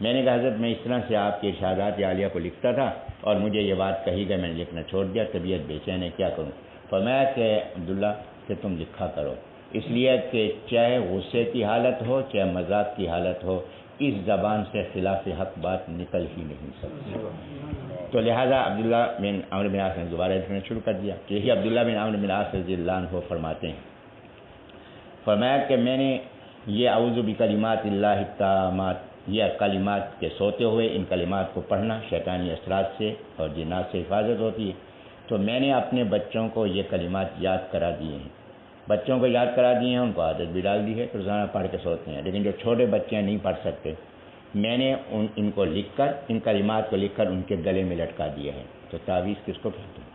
میں نے کہا حضرت میں اس طرح سے آپ کے ارشادات عالیہ کو لکھتا تھا اور مجھے یہ بات کہی گئی، میں نے لکھنا چھوڑ دیا، طبیعت بے چین ہے، کیا کروں؟ فرمایا کہ عبداللہ کہ تم لکھا کرو، اس لیے کہ چاہے غصے کی حالت ہو چاہے مذاق کی حالت ہو، اس زبان سے خلاف حق بات نکل ہی نہیں سکتی۔ تو لہٰذا عبداللہ بن عامر بن عاص نے دوبارہ لکھنا شروع کر دیا۔ یہی عبداللہ بن عامر بن عاص رضی اللہ عنہ فرماتے ہیں، فرمایا کہ میں نے یہ اعوذ بکلمات اللہ التامات، یہ کلمات کے سوتے ہوئے ان کلمات کو پڑھنا شیطانی اثرات سے اور جنات سے حفاظت ہوتی ہے، تو میں نے اپنے بچوں کو یہ کلمات یاد کرا دیے ہیں، بچوں کو یاد کرا دیے ہیں، ان کو عادت بھی ڈال دی ہے، روزانہ پڑھ کے سوتے ہیں، لیکن جو چھوٹے بچے نہیں پڑھ سکتے میں نے ان کو لکھ کر، ان کلمات کو لکھ کر ان کے گلے میں لٹکا دیے ہیں۔ تو تعویذ کس کو کہتے ہیں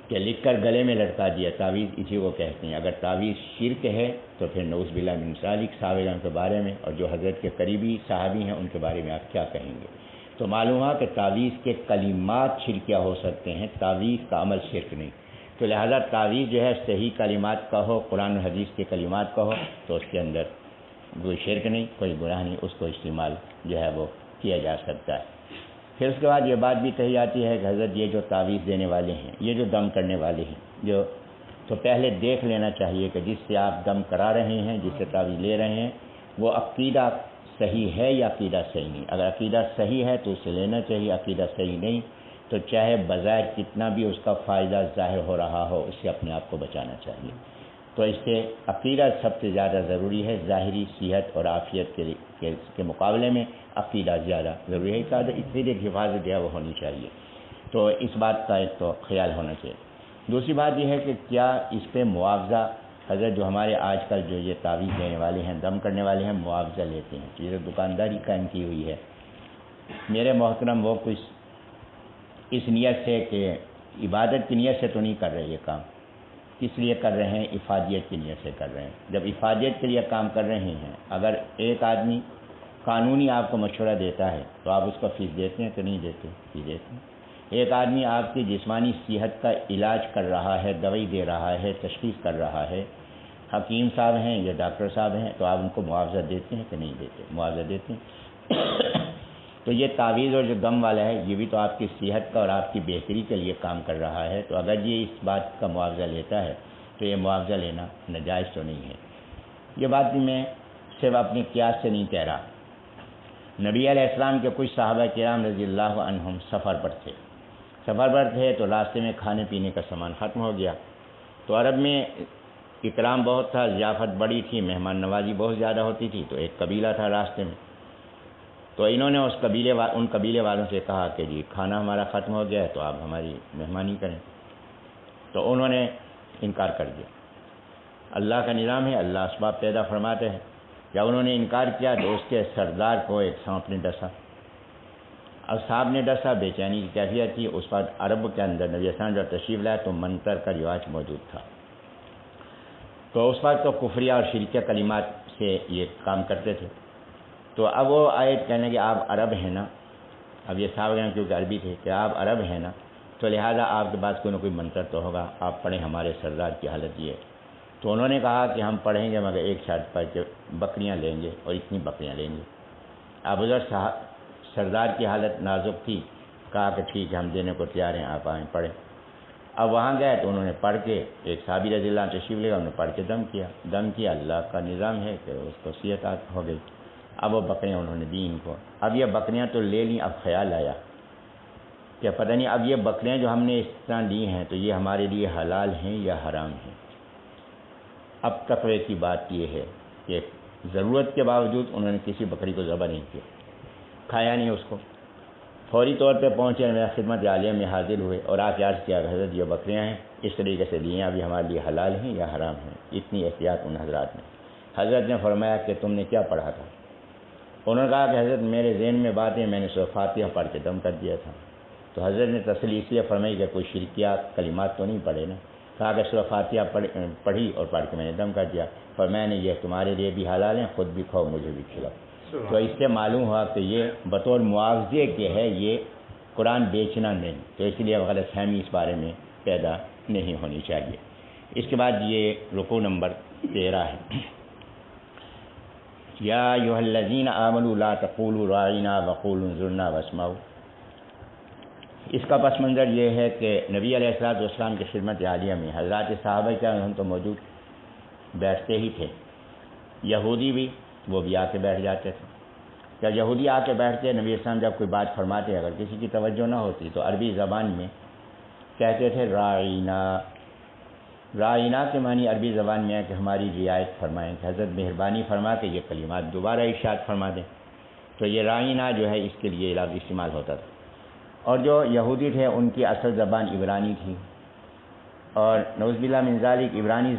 کہ لکھ کر گلے میں لٹکا دیا، تعویذ اسی کو کہتے ہیں۔ اگر تعویذ شرک ہے تو پھر نعوذ باللہ من ذالک صحابہ کے بارے میں اور جو حضرت کے قریبی صحابی ہیں ان کے بارے میں آپ کیا کہیں گے؟ تو معلوم ہوا کہ تعویذ کے کلمات شرکیہ ہو سکتے ہیں، تعویذ کا عمل شرک نہیں۔ تو لہذا تعویذ جو ہے صحیح کلمات کا ہو، قرآن و حدیث کے کلمات کا ہو تو اس کے اندر کوئی شرک نہیں، کوئی گناہ نہیں، اس کو استعمال جو ہے وہ کیا جا سکتا ہے۔ پھر اس کے بعد یہ بات بھی کہی جاتی ہے کہ حضرت یہ جو تعویذ دینے والے ہیں، یہ جو دم کرنے والے ہیں، جو تو پہلے دیکھ لینا چاہیے کہ جس سے آپ دم کرا رہے ہیں، جس سے تعویذ لے رہے ہیں، وہ عقیدہ صحیح ہے یا عقیدہ صحیح نہیں۔ اگر عقیدہ صحیح ہے تو اسے لینا چاہیے، عقیدہ صحیح نہیں تو چاہے بظاہر کتنا بھی اس کا فائدہ ظاہر ہو رہا ہو، اس سے اپنے آپ کو بچانا چاہیے۔ تو اس سے عقیدہ سب سے زیادہ ضروری ہے، ظاہری صحت اور عافیت کے مقابلے میں عقیدہ زیادہ ضروری ہے، عقیدے کی حفاظت ہے وہ ہونی چاہیے۔ تو اس بات کا ایک تو خیال ہونا چاہیے۔ دوسری بات یہ ہے کہ کیا اس پہ معاوضہ حضرت جو ہمارے آج کل جو یہ تعویذ دینے والے ہیں، دم کرنے والے ہیں، معاوضہ لیتے ہیں، یہ جو دکانداری قائم کی ہوئی ہے، میرے محترم وہ کچھ اس نیت سے کہ عبادت کی نیت سے تو نہیں کر رہے یہ کام، کس لیے کر رہے ہیں؟ افادیت کی نیت سے کر رہے ہیں۔ جب افادیت کے لیے کام کر رہے ہیں، اگر ایک آدمی قانونی آپ کو مشورہ دیتا ہے تو آپ اس کو فیس دیتے ہیں کہ نہیں دیتے؟ فیس دیتے ہیں۔ ایک آدمی آپ کی جسمانی صحت کا علاج کر رہا ہے، دوائی دے رہا ہے، تشخیص کر رہا ہے، حکیم صاحب ہیں یا ڈاکٹر صاحب ہیں، تو آپ ان کو معاوضہ دیتے ہیں کہ نہیں دیتے؟ معاوضہ دیتے ہیں۔ تو یہ تعویذ اور جو دم والا ہے یہ بھی تو آپ کی صحت کا اور آپ کی بہتری کے لیے کام کر رہا ہے، تو اگر یہ اس بات کا معاوضہ لیتا ہے تو یہ معاوضہ لینا ناجائز تو نہیں ہے۔ یہ بات بھی میں صرف اپنی قیاس سے نہیں کہہ رہا۔ نبی علیہ السلام کے کچھ صحابہ کرام رضی اللہ عنہم سفر پر تھے تو راستے میں کھانے پینے کا سامان ختم ہو گیا۔ تو عرب میں اکرام بہت تھا، ضیافت بڑی تھی، مہمان نوازی بہت زیادہ ہوتی تھی، تو ایک قبیلہ تھا راستے میں، تو انہوں نے ان قبیلے والوں سے کہا کہ جی کھانا ہمارا ختم ہو گیا ہے تو آپ ہماری مہمانی کریں، تو انہوں نے انکار کر دیا۔ اللہ کا نظام ہے، اللہ اسباب پیدا فرماتے ہیں۔ جب انہوں نے انکار کیا تو اس کے سردار کو ایک سانپ نے ڈسا، اب سانپ نے ڈسا، بے چینی کی کیفیت تھی۔ اس وقت عرب کے اندر نبی اسلام جب تشریف لائے تو منتر کا رواج موجود تھا، تو اس وقت تو کفریہ اور شرکیہ کلمات سے یہ کام کرتے تھے۔ تو اب وہ آیت کہنے کہ آپ عرب ہیں نا، اب یہ صاحب کیونکہ عربی تھے کہ آپ عرب ہیں نا، تو لہٰذا آپ کے پاس کوئی نہ کوئی منتر تو ہوگا، آپ پڑھیں، ہمارے سردار کی حالت یہ ہے۔ تو انہوں نے کہا کہ ہم پڑھیں گے مگر ایک شرط پر کہ بکریاں لیں گے اور اتنی بکریاں لیں گے۔ اب ادھر سردار کی حالت نازک تھی، کہا کہ ٹھیک ہے ہم دینے کو تیار ہیں، آپ آئیں پڑھیں۔ اب وہاں گئے تو انہوں نے پڑھ کے، ایک صحابی رضی اللہ عنہ تشریف لے گا، انہوں نے پڑھ کے دم کیا، اللہ کا نظام ہے کہ اس کو صحت ہو گئی۔ اب وہ بکریاں انہوں نے دی ان کو۔ اب یہ بکریاں تو لے لیں، اب خیال آیا کہ پتہ نہیں اب یہ بکریاں جو ہم نے اس طرح لی ہیں تو یہ ہمارے لیے حلال ہیں یا حرام ہیں۔ اب تقوی کی بات یہ ہے کہ ضرورت کے باوجود انہوں نے کسی بکری کو ذبح نہیں کیا، کھایا نہیں اس کو، فوری طور پہ پہنچے، میرا خدمت عالیہ میں حاضر ہوئے اور آپ عرض کیا کہ حضرت یہ بکریاں ہیں اس طریقے سے لی ہیں، ابھی ہمارے لیے حلال ہیں یا حرام ہیں۔ اتنی احتیاط ان حضرات نے۔ حضرت نے فرمایا کہ تم نے کیا پڑھا تھا؟ انہوں نے کہا کہ حضرت میرے ذہن میں بات ہے، میں نے سورۃ فاتحہ پڑھ کے دم کر دیا تھا۔ تو حضرت نے تسلی اس لیے فرمائی کہ کوئی شرکیہ کلمات تو نہیں پڑھے نا؟ کہا کہ سورۃ فاتحہ پڑھی اور پڑھ کے میں نے دم کر دیا، اور میں نے یہ تمہارے لیے بھی حلال ہیں، خود بھی کھاؤ مجھے بھی کھلاؤ۔ تو اس سے معلوم ہوا کہ یہ بطور معاوضے کے ہے، یہ قرآن بیچنا نہیں، تو اس لیے غلط فہمی اس بارے میں پیدا نہیں ہونی چاہیے۔ اس کے بعد یہ رکوع نمبر 13 ہے۔ یا ایھا الذین آمنوا لا تقولوا راعنا وقولوا انظرنا واسمعوا۔ اس کا پس منظر یہ ہے کہ نبی علیہ الصلوۃ والسلام کی خدمت عالیہ میں حضرات صحابہ کرام ہم تو موجود بیٹھتے ہی تھے، یہودی بھی وہ بھی آ کے بیٹھ جاتے تھے۔ جب یہودی آ کے بیٹھتے، نبی اسلام جب کوئی بات فرماتے، اگر کسی کی توجہ نہ ہوتی تو عربی زبان میں کہتے تھے راعنا۔ راعنا کے معنی عربی زبان میں ہے کہ ہماری رعایت فرمائیں، کہ حضرت مہربانی فرما کے یہ کلمات دوبارہ ارشاد فرما دیں۔ تو یہ راعنا جو ہے اس کے لیے لفظ استعمال ہوتا تھا۔ اور جو یہودی تھے ان کی اصل زبان عبرانی تھی، اور نعوذ باللہ من ذالک عبرانی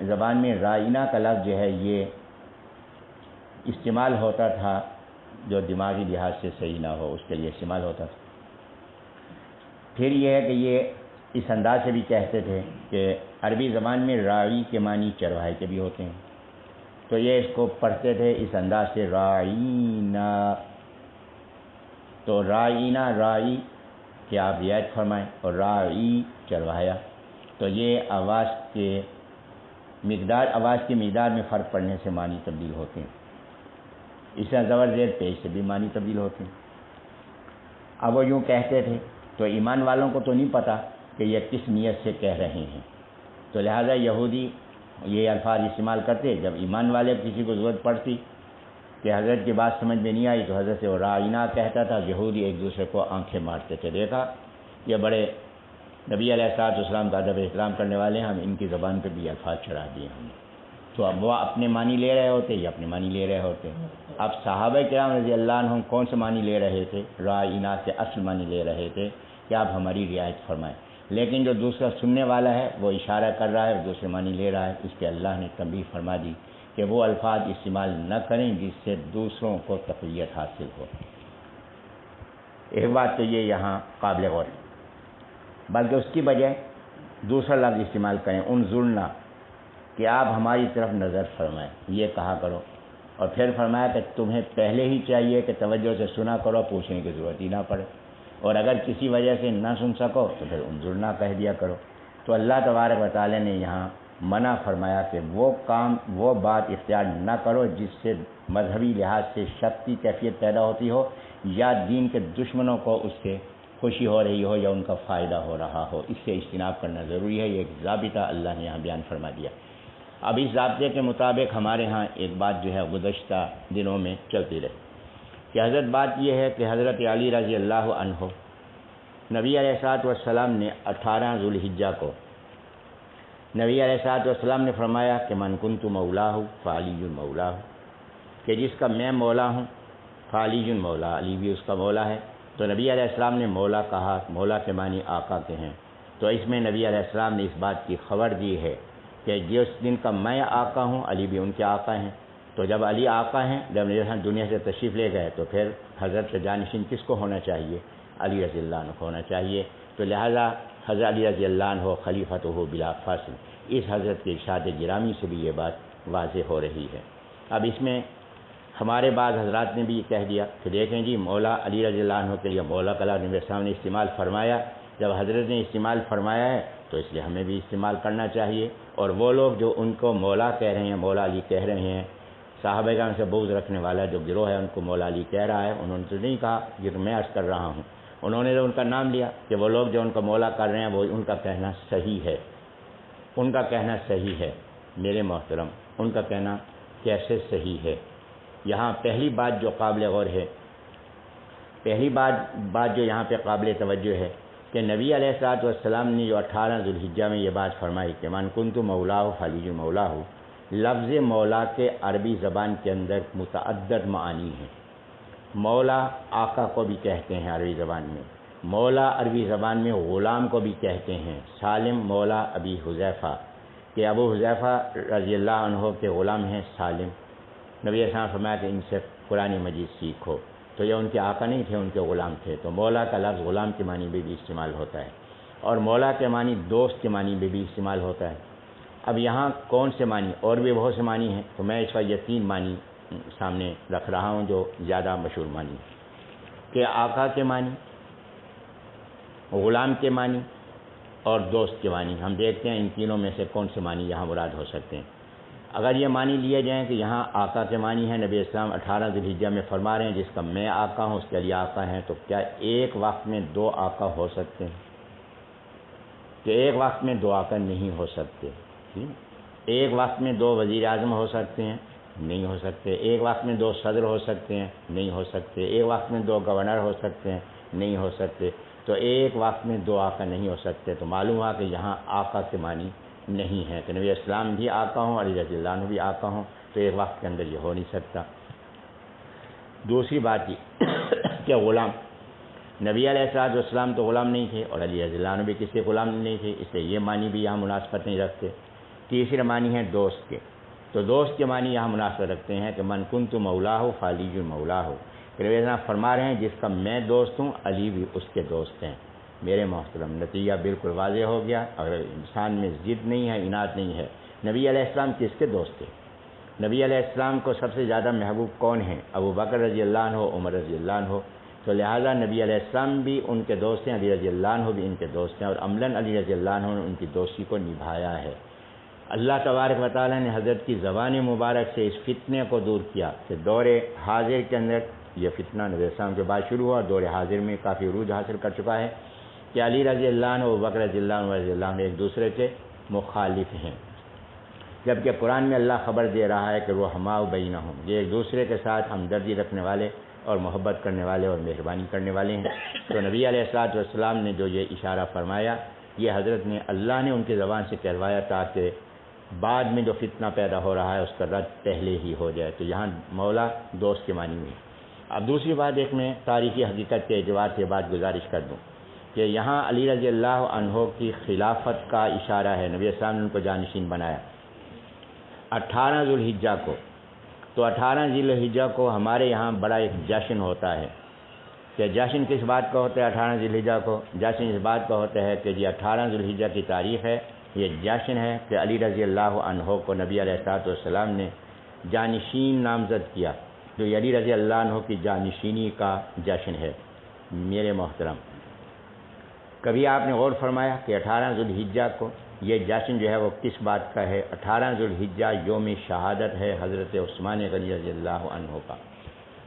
زبان میں راعنا کا لفظ جو ہے یہ استعمال ہوتا تھا جو دماغی لحاظ سے صحیح نہ ہو اس کے لیے استعمال ہوتا تھا۔ پھر یہ ہے کہ یہ اس انداز سے بھی کہتے تھے کہ عربی زبان میں راعی کے معنی چرواہے کے بھی ہوتے ہیں، تو یہ اس کو پڑھتے تھے اس انداز سے راعینا۔ تو راعینا راعی کہ آپ رعایت فرمائیں، اور راعی چرواہا، تو یہ آواز کی مقدار میں فرق پڑنے سے معنی تبدیل ہوتے ہیں۔ اس طرح زبر زیر پیش سے بھی معنی تبدیل ہوتے ہیں۔ اب وہ یوں کہتے تھے تو ایمان والوں کو تو نہیں پتہ کہ یہ کس نیت سے کہہ رہے ہیں، تو لہٰذا یہودی یہ الفاظ استعمال کرتے۔ جب ایمان والے کسی کو ضرورت پڑتی کہ حضرت کی بات سمجھ میں نہیں آئی تو حضرت سے وہ راعینا کہتا تھا، یہودی ایک دوسرے کو آنکھیں مارتے تھے، دیکھا یہ بڑے نبی علیہ الصلوۃ والسلام کا ادب احترام کرنے والے ہیں، ہم ان کی زبان پہ بھی الفاظ چڑھا دیے ہم نے۔ تو اب وہ اپنے معنی لے رہے ہوتے یا اپنے معنی لے رہے ہوتے۔ اب صحابہ کرام رضی اللہ عنہم کون سے معنی لے رہے تھے؟ راعینا کے اصل معنی لے رہے تھے کہ آپ ہماری رعایت فرمائیں، لیکن جو دوسرا سننے والا ہے وہ اشارہ کر رہا ہے اور دوسرے معنی لے رہا ہے، اس پہ اللہ نے تنبیہ فرما دی کہ وہ الفاظ استعمال نہ کریں جس سے دوسروں کو تقویت حاصل ہو۔ ایک بات تو یہ یہاں قابل غور ہے، بلکہ اس کی بجائے دوسرا لفظ استعمال کریں انظرنا، کہ آپ ہماری طرف نظر فرمائیں، یہ کہا کرو۔ اور پھر فرمایا کہ تمہیں پہلے ہی چاہیے کہ توجہ سے سنا کرو، پوچھنے کی ضرورت ہی نہ پڑے۔ اور اگر کسی وجہ سے نہ سن سکو تو پھر انظرنا کہہ دیا کرو۔ تو اللہ تبارک و تعالیٰ نے یہاں منع فرمایا کہ وہ بات اختیار نہ کرو جس سے مذہبی لحاظ سے شک کی کیفیت پیدا ہوتی ہو یا دین کے دشمنوں کو اس سے خوشی ہو رہی ہو یا ان کا فائدہ ہو رہا ہو، اس سے اجتناب کرنا ضروری ہے۔ یہ ایک ضابطہ اللہ نے یہاں بیان فرما دیا۔ اب اس ضابطے کے مطابق ہمارے ہاں ایک بات جو ہے گزشتہ دنوں میں چلتی رہی کہ حضرت بات یہ ہے کہ حضرت علی رضی اللہ عنہ نبی علیہ الصلوۃ والسلام نے 18 ذوالحجہ کو نبی علیہ الصلوۃ والسلام نے فرمایا کہ من کنت مولاہ فعلی مولاہ، کہ جس کا میں مولا ہوں فعلی مولا، علی بھی اس کا مولا ہے۔ تو نبی علیہ السلام نے مولا کہا، مولا کے معنی آقا کے ہیں، تو اس میں نبی علیہ السلام نے اس بات کی خبر دی ہے کہ جس دن کا میں آقا ہوں علی بھی ان کے آقا ہیں۔ تو جب علی آقا ہیں، جب دنیا سے تشریف لے گئے تو پھر حضرت جانشین کس کو ہونا چاہیے؟ علی رضی اللہ عنہ کو ہونا چاہیے۔ تو لہذا حضرت علی رضی اللہ عنہ خلیفۃ ہو بلا فاصل، اس حضرت کے ارشاد گرامی سے بھی یہ بات واضح ہو رہی ہے۔ اب اس میں ہمارے بعض حضرات نے بھی یہ کہہ دیا کہ دیکھیں جی مولا علی رضی اللہ عنہ کے لیے مولا کا لفظ نبی السلام نے استعمال فرمایا، جب حضرت نے استعمال فرمایا ہے تو اس لیے ہمیں بھی استعمال کرنا چاہیے۔ اور وہ لوگ جو ان کو مولا کہہ رہے ہیں، مولا علی کہہ رہے ہیں، صحابہ کرام سے بغض رکھنے والا جو گروہ ہے ان کو مولا علی کہہ رہا ہے، انہوں نے تو نہیں کہا، یہ تو میں عرض کر رہا ہوں، انہوں نے تو ان کا نام لیا کہ وہ لوگ جو ان کو مولا کر رہے ہیں وہ ان کا کہنا صحیح ہے، ان کا کہنا صحیح ہے۔ میرے محترم، ان کا کہنا کیسے صحیح ہے؟ یہاں پہلی بات جو قابل غور ہے، پہلی بات جو یہاں پہ قابل توجہ ہے کہ نبی علیہ الصلوۃ والسلام نے جو 18 ذوالحجہ میں یہ بات فرمائی کہ من کنت مولاہ فعلی مولاہ، لفظ مولا کے عربی زبان کے اندر متعدد معانی ہیں۔ مولا آقا کو بھی کہتے ہیں عربی زبان میں، مولا عربی زبان میں غلام کو بھی کہتے ہیں۔ سالم مولا ابی حذیفہ، کہ ابو حذیفہ رضی اللہ عنہ کے غلام ہیں سالم، نبی علیہ السلام نے فرمایا کہ ان سے قرآن مجید سیکھو، تو یہ ان کے آقا نہیں تھے، ان کے غلام تھے۔ تو مولا کا لفظ غلام کے معنی میں بھی استعمال ہوتا ہے، اور مولا کے معنی دوست کے معنی میں بھی استعمال ہوتا ہے۔ اب یہاں کون سے معنی؟ اور بھی بہت سے معنی ہیں، تو میں اس وقت یہ 3 معنی سامنے رکھ رہا ہوں جو زیادہ مشہور معنی کہ آقا کے معنی، غلام کے معنی اور دوست کے معنی۔ ہم دیکھتے ہیں ان تینوں میں سے کون سے معنی یہاں مراد ہو سکتے ہیں۔ اگر یہ معنی لیے جائیں کہ یہاں آقا کے معنی ہے، نبی اسلام 18 ذوالحجہ میں فرما رہے ہیں جس کا میں آقا ہوں اس کے لیے آقا ہیں، تو کیا ایک وقت میں 2 آقا ہو سکتے ہیں؟ کہ ایک وقت میں 2 آقا نہیں ہو سکتے۔ ایک وقت میں 2 وزیر اعظم ہو سکتے ہیں؟ نہیں ہو سکتے۔ ایک وقت میں 2 صدر ہو سکتے ہیں؟ نہیں ہو سکتے۔ ایک وقت میں 2 گورنر ہو سکتے ہیں؟ نہیں ہو سکتے۔ تو ایک وقت میں 2 آقا نہیں ہو سکتے، تو معلوم ہوا کہ یہاں آقا کے معنی نہیں ہے کہ نبی اسلام بھی آقا ہوں، علی رضی اللہ عنہ بھی آقا ہوں، تو ایک وقت کے اندر یہ ہو نہیں سکتا۔ دوسری بات یہ کہ غلام، نبی علیہ الصلوۃ والسلام تو غلام نہیں تھے اور علی رضی اللہ عنہ بھی کسی غلام نہیں تھے، اس لیے یہ معنی بھی یہاں مناسبت نہیں رکھتے۔ تیسرا معنی ہے دوست کے، تو دوست کے معنی یہاں مناسبت رکھتے ہیں کہ من کنت مولاہ فعلی مولاہ، کہ نبی صاحب فرما رہے ہیں جس کا میں دوست ہوں علی بھی اس کے دوست ہیں۔ میرے محترم، نتیجہ بالکل واضح ہو گیا، اگر انسان میں ضد نہیں ہے، اناد نہیں ہے۔ نبی علیہ السلام کس کے دوست تھے؟ نبی علیہ السلام کو سب سے زیادہ محبوب کون ہیں؟ ابو بکر رضی اللہ عنہ، عمر رضی اللہ عنہ، تو لہٰذا نبی علیہ السلام بھی ان کے دوست ہیں، علی رضی اللہ عنہ بھی ان کے دوست ہیں، اور عملاً علی رضی اللہ عنہ نے ان کی دوستی کو نبھایا ہے۔ اللہ تبارک و تعالیٰ نے حضرت کی زبان مبارک سے اس فتنے کو دور کیا کہ دور حاضر کے اندر یہ فتنہ نبی السلام کے بعد شروع ہوا اور دور حاضر میں کافی عروج حاصل کر چکا ہے کہ علی رضی اللہ عنہ و بکر رضی اللہ عنہ رضی اللہ عنہ ایک دوسرے کے مخالف ہیں، جبکہ قرآن میں اللہ خبر دے رہا ہے کہ رحماء بینہم، یہ ایک دوسرے کے ساتھ ہمدردی رکھنے والے اور محبت کرنے والے اور مہربانی کرنے والے ہیں۔ تو نبی علیہ الصلوۃ والسلام نے جو یہ اشارہ فرمایا، یہ حضرت نے اللہ نے ان کی زبان سے کہلوایا تاکہ بعد میں جو فتنہ پیدا ہو رہا ہے اس کا رد پہلے ہی ہو جائے۔ تو یہاں مولا دوست کے معنی میں۔ اب دوسری بات، ایک میں تاریخی حقیقت کے اعتبار سے بات گزارش کر دوں کہ یہاں علی رضی اللہ عنہ کی خلافت کا اشارہ ہے، نبی السلام نے ان کو جانشین بنایا 18 ذوالحجہ کو۔ تو 18 ذوالحجہ کو ہمارے یہاں بڑا ایک جشن ہوتا ہے کہ جشن کس بات کا ہوتا ہے؟ 18 ذوالحجہ کو جشن اس بات کا ہوتا ہے کہ 18 ذوالحجہ کی تاریخ ہے، یہ جشن ہے کہ علی رضی اللہ عنہ کو نبی علیہ الصلوۃ والسلام نے جانشین نامزد کیا، جو علی رضی اللہ عنہ کی جانشینی کا جشن ہے۔ میرے محترم، کبھی آپ نے غور فرمایا کہ 18 ذوالحجہ کو یہ جشن جو ہے وہ کس بات کا ہے؟ 18 ذوالحجہ یوم شہادت ہے حضرت عثمان غنی رضی اللہ عنہ کا۔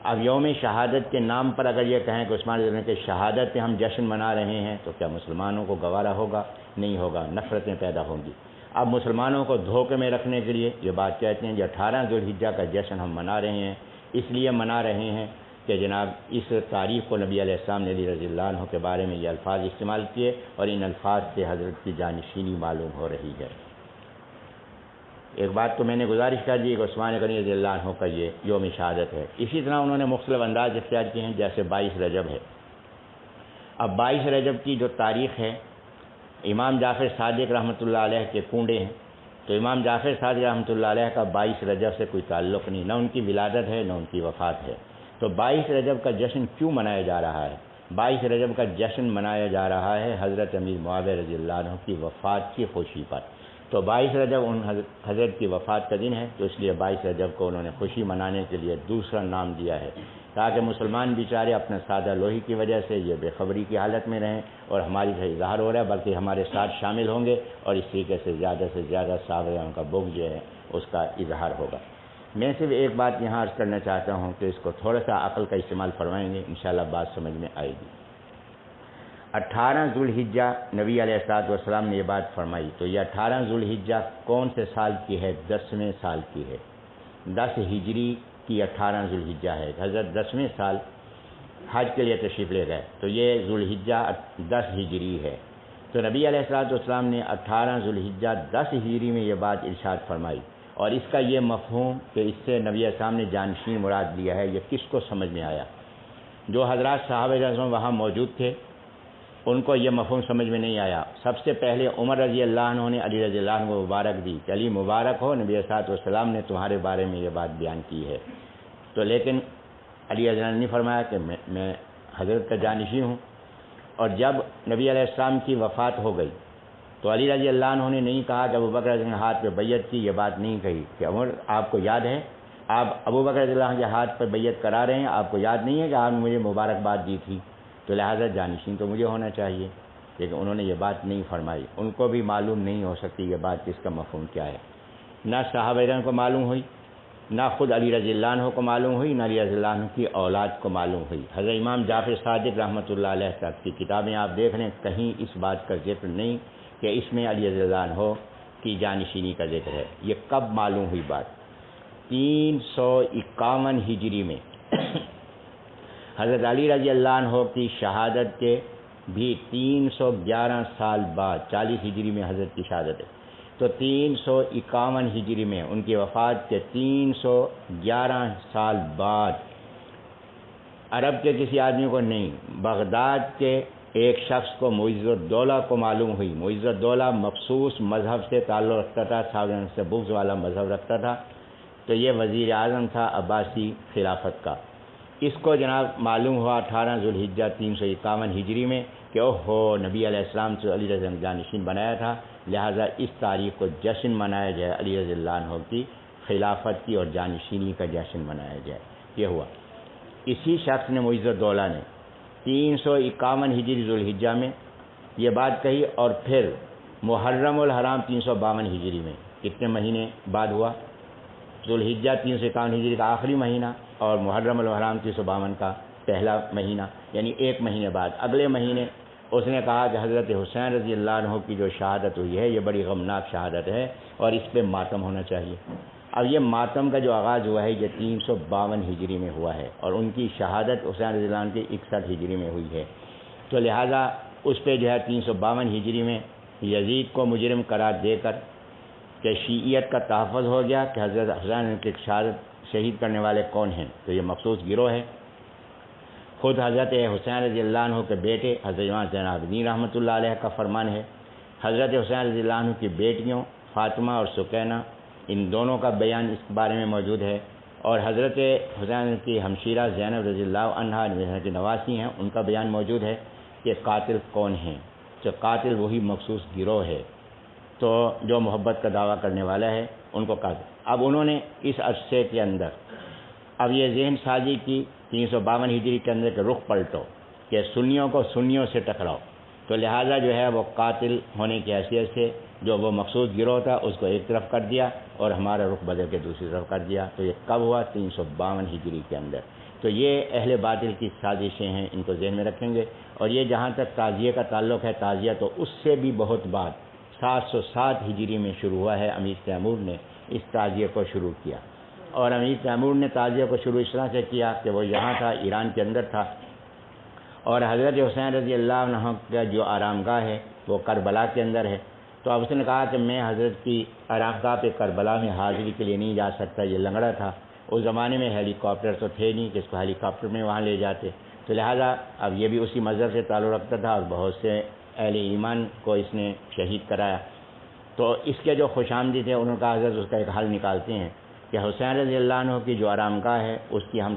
اب یوم شہادت کے نام پر اگر یہ کہیں کہ عثمان رضی اللہ عنہ کی شہادت پہ ہم جشن منا رہے ہیں تو کیا مسلمانوں کو گوارا ہوگا؟ نہیں ہوگا، نفرتیں پیدا ہوں گی۔ اب مسلمانوں کو دھوکے میں رکھنے کے لیے یہ بات کہتے ہیں کہ 18 ذوالحجہ کا جشن ہم منا رہے ہیں، اس لیے منا رہے ہیں کہ جناب اس تاریخ کو نبی علیہ السلام نے علی رضی اللہ عنہ کے بارے میں یہ الفاظ استعمال کیے اور ان الفاظ سے حضرت کی جانشینی معلوم ہو رہی ہے۔ ایک بات تو میں نے گزارش کر دی کہ عثمان غنی رضی اللہ عنہ کا یہ یوم شہادت ہے۔ اسی طرح انہوں نے مختلف انداز اختیار کیے ہیں، جیسے 22 رجب ہے۔ اب 22 رجب کی جو تاریخ ہے، امام جعفر صادق رحمۃ اللہ علیہ کے کنڈے ہیں، تو امام جعفر صادق رحمۃ اللہ علیہ کا 22 رجب سے کوئی تعلق نہیں، نہ ان کی ولادت ہے نہ ان کی وفات ہے۔ تو 22 رجب کا جشن کیوں منایا جا رہا ہے؟ 22 رجب کا جشن منایا جا رہا ہے حضرت امیر معاویہ رضی اللہ عنہ کی وفات کی خوشی پر۔ تو 22 رجب ان حضرت کی وفات کا دن ہے، تو اس لیے 22 رجب کو انہوں نے خوشی منانے کے لیے دوسرا نام دیا ہے، تاکہ مسلمان بیچارے اپنے سادہ لوہی کی وجہ سے یہ بے خبری کی حالت میں رہیں اور ہماری سے اظہار ہو رہا ہے، بلکہ ہمارے ساتھ شامل ہوں گے اور اس طریقے سے زیادہ صحابہ کا بغض جو ہے اس کا اظہار ہوگا۔ میں صرف ایک بات یہاں عرض کرنا چاہتا ہوں کہ اس کو تھوڑا سا عقل کا استعمال فرمائیں گے، انشاءاللہ بات سمجھ میں آئے گی۔ 18 ذوالحجہ نبی علیہ الصلوۃ والسلام نے یہ بات فرمائی، تو یہ 18 ذوالحجہ کون سے سال کی ہے؟ 10ویں سال کی ہے۔ 10 ہجری کی 18 ذوالحجہ ہے۔ حضرت 10ویں سال حج کے لیے تشریف لے گئے، تو یہ ذوالحجہ 10 ہجری ہے۔ تو نبی علیہ الصلوۃ والسلام نے 18 ذوالحجہ 10 ہجری میں یہ بات ارشاد فرمائی، اور اس کا یہ مفہوم کہ اس سے نبی علیہ السلام نے جانشین مراد لیا ہے، یہ کس کو سمجھ میں آیا؟ جو حضرات صحابہ رضوان وہاں موجود تھے ان کو یہ مفہوم سمجھ میں نہیں آیا۔ سب سے پہلے عمر رضی اللہ عنہ نے علی رضی اللہ عنہ کو مبارک دی کہ علی مبارک ہو، نبی علیہ الصلوۃ والسلام نے تمہارے بارے میں یہ بات بیان کی ہے۔ تو لیکن علی رضی اللہ عنہ نے فرمایا کہ میں حضرت کا جانشین ہوں، اور جب نبی علیہ السلام کی وفات ہو گئی تو علی رضی اللہ عنہ نے نہیں کہا کہ ابوبکر رضی اللہ عنہ نے ہاتھ پہ بیعت کی، یہ بات نہیں کہی کہ عمر آپ کو یاد ہے آپ ابوبکر رضی اللہ عنہ کے ہاتھ پہ بیعت کرا رہے ہیں، آپ کو یاد نہیں ہے کہ آپ نے مجھے مبارکباد دی تھی، تو لہٰذا جانشین تو مجھے ہونا چاہیے۔ لیکن انہوں نے یہ بات نہیں فرمائی، ان کو بھی معلوم نہیں ہو سکتی یہ بات اس کا مفہوم کیا ہے، نہ صحابہ کرام کو معلوم ہوئی، نہ خود علی رضی اللہ عنہ کو معلوم ہوئی، نہ علی رضی اللہ عنہ کی اولاد کو معلوم ہوئی۔ حضرت امام جعفر صادق رحمۃ اللہ علیہ صاحب کی کتابیں آپ دیکھ لیں، کہیں اس بات کا ذکر نہیں کہ اس میں علی رضی اللہ عنہ کی جانشینی کا ذکر ہے۔ یہ کب معلوم ہوئی بات؟ 351 ہجری میں حضرت علی رضی اللہ عنہ کی شہادت کے بھی 311 سال بعد، 40 ہجری میں حضرت کی شہادت ہے، تو 351 ہجری میں ان کی وفات کے 311 سال بعد عرب کے کسی آدمی کو نہیں، بغداد کے ایک شخص کو معز الدولہ کو معلوم ہوئی۔ معز الدولہ مخصوص مذہب سے تعلق رکھتا تھا، صحابہ سے بغض والا مذہب رکھتا تھا، تو یہ وزیر اعظم تھا عباسی خلافت کا۔ اس کو جناب معلوم ہوا 18 ذوالحجہ 351 ہجری میں کہ اوہو نبی علیہ السلام سے علی رضی اللہ عنہ جانشین بنایا تھا، لہٰذا اس تاریخ کو جشن منایا جائے، علی رضی اللہ عنہ کی خلافت کی اور جانشینی کا جشن منایا جائے۔ یہ ہوا، اسی شخص نے معز الدولہ نے 351 ہجری ذوالحجہ میں یہ بات کہی، اور پھر محرم الحرام 352 ہجری میں کتنے مہینے بعد ہوا؟ ذوالحجہ 351 ہجری کا آخری مہینہ اور محرم الحرام 352 کا پہلا مہینہ، یعنی ایک مہینے بعد اگلے مہینے اس نے کہا کہ حضرت حسین رضی اللہ عنہ کی جو شہادت ہوئی ہے یہ بڑی غمناک شہادت ہے اور اس پہ ماتم ہونا چاہیے۔ اب یہ ماتم کا جو آغاز ہوا ہے یہ 352 ہجری میں ہوا ہے، اور ان کی شہادت حسین رضی اللہ عنہ کی 61 ہجری میں ہوئی ہے، تو لہٰذا اس پہ جو ہے 352 ہجری میں یزید کو مجرم قرار دے کر کہ شیعیت کا تحفظ ہو گیا کہ حضرت حسین کی شہادت شہید کرنے والے کون ہیں، تو یہ مخصوص گروہ ہے۔ خود حضرت حسین رضی اللہ عنہ کے بیٹے حضرت امام زین العابدین رحمۃ اللہ علیہ کا فرمان ہے، حضرت حسین رضی اللہ عنہ کی بیٹیوں فاطمہ اور سکینہ ان دونوں کا بیان اس بارے میں موجود ہے، اور حضرت حسین کی ہمشیرہ زینب رضی اللہ عنہا کی نواسی ہیں، ان کا بیان موجود ہے کہ قاتل کون ہیں، تو قاتل وہی مخصوص گروہ ہے، تو جو محبت کا دعویٰ کرنے والا ہے ان کو قاتل۔ اب انہوں نے اس عرصے کے اندر اب یہ ذہن سازی کی 352 ہجری کے اندر کہ رخ پلٹو کہ سنیوں کو سنیوں سے ٹکراؤ، تو لہٰذا جو ہے وہ قاتل ہونے کی حیثیت سے جو وہ مخصوص گروہ تھا اس کو ایک طرف کر دیا اور ہمارا رخ بدل کے دوسری طرف کر دیا. تو یہ کب ہوا؟ 352 ہجری کے اندر. تو یہ اہل باطل کی سازشیں ہیں، ان کو ذہن میں رکھیں گے. اور یہ جہاں تک تعزیہ کا تعلق ہے، تعزیہ تو اس سے بھی بہت بعد 707 ہجری میں شروع ہوا ہے. امیر تیمور نے اس تعزیہ کو شروع کیا، اور امیر تیمور نے تعزیہ کو شروع اس طرح سے کیا کہ وہ یہاں تھا، ایران کے اندر تھا، اور حضرت حسین رضی اللہ عنہ کا جو آرام گاہ ہے وہ کربلا کے اندر ہے. تو اب اس نے کہا کہ میں حضرت کی آرام گاہ پہ کربلا میں حاضری کے لیے نہیں جا سکتا. یہ لنگڑا تھا، اس زمانے میں ہیلی کاپٹر تو تھے نہیں کہ اس کو ہیلی کاپٹر میں وہاں لے جاتے. تو لہٰذا اب یہ بھی اسی مذہب سے تعلق رکھتا تھا، اور بہت سے اہل ایمان کو اس نے شہید کرایا. تو اس کے جو خوش آمدید تھے، انہوں نے کہا حضرت اس کا ایک حل نکالتے ہیں کہ حسین رضی اللہ عنہ کی جو آرام گاہ ہے اس کی ہم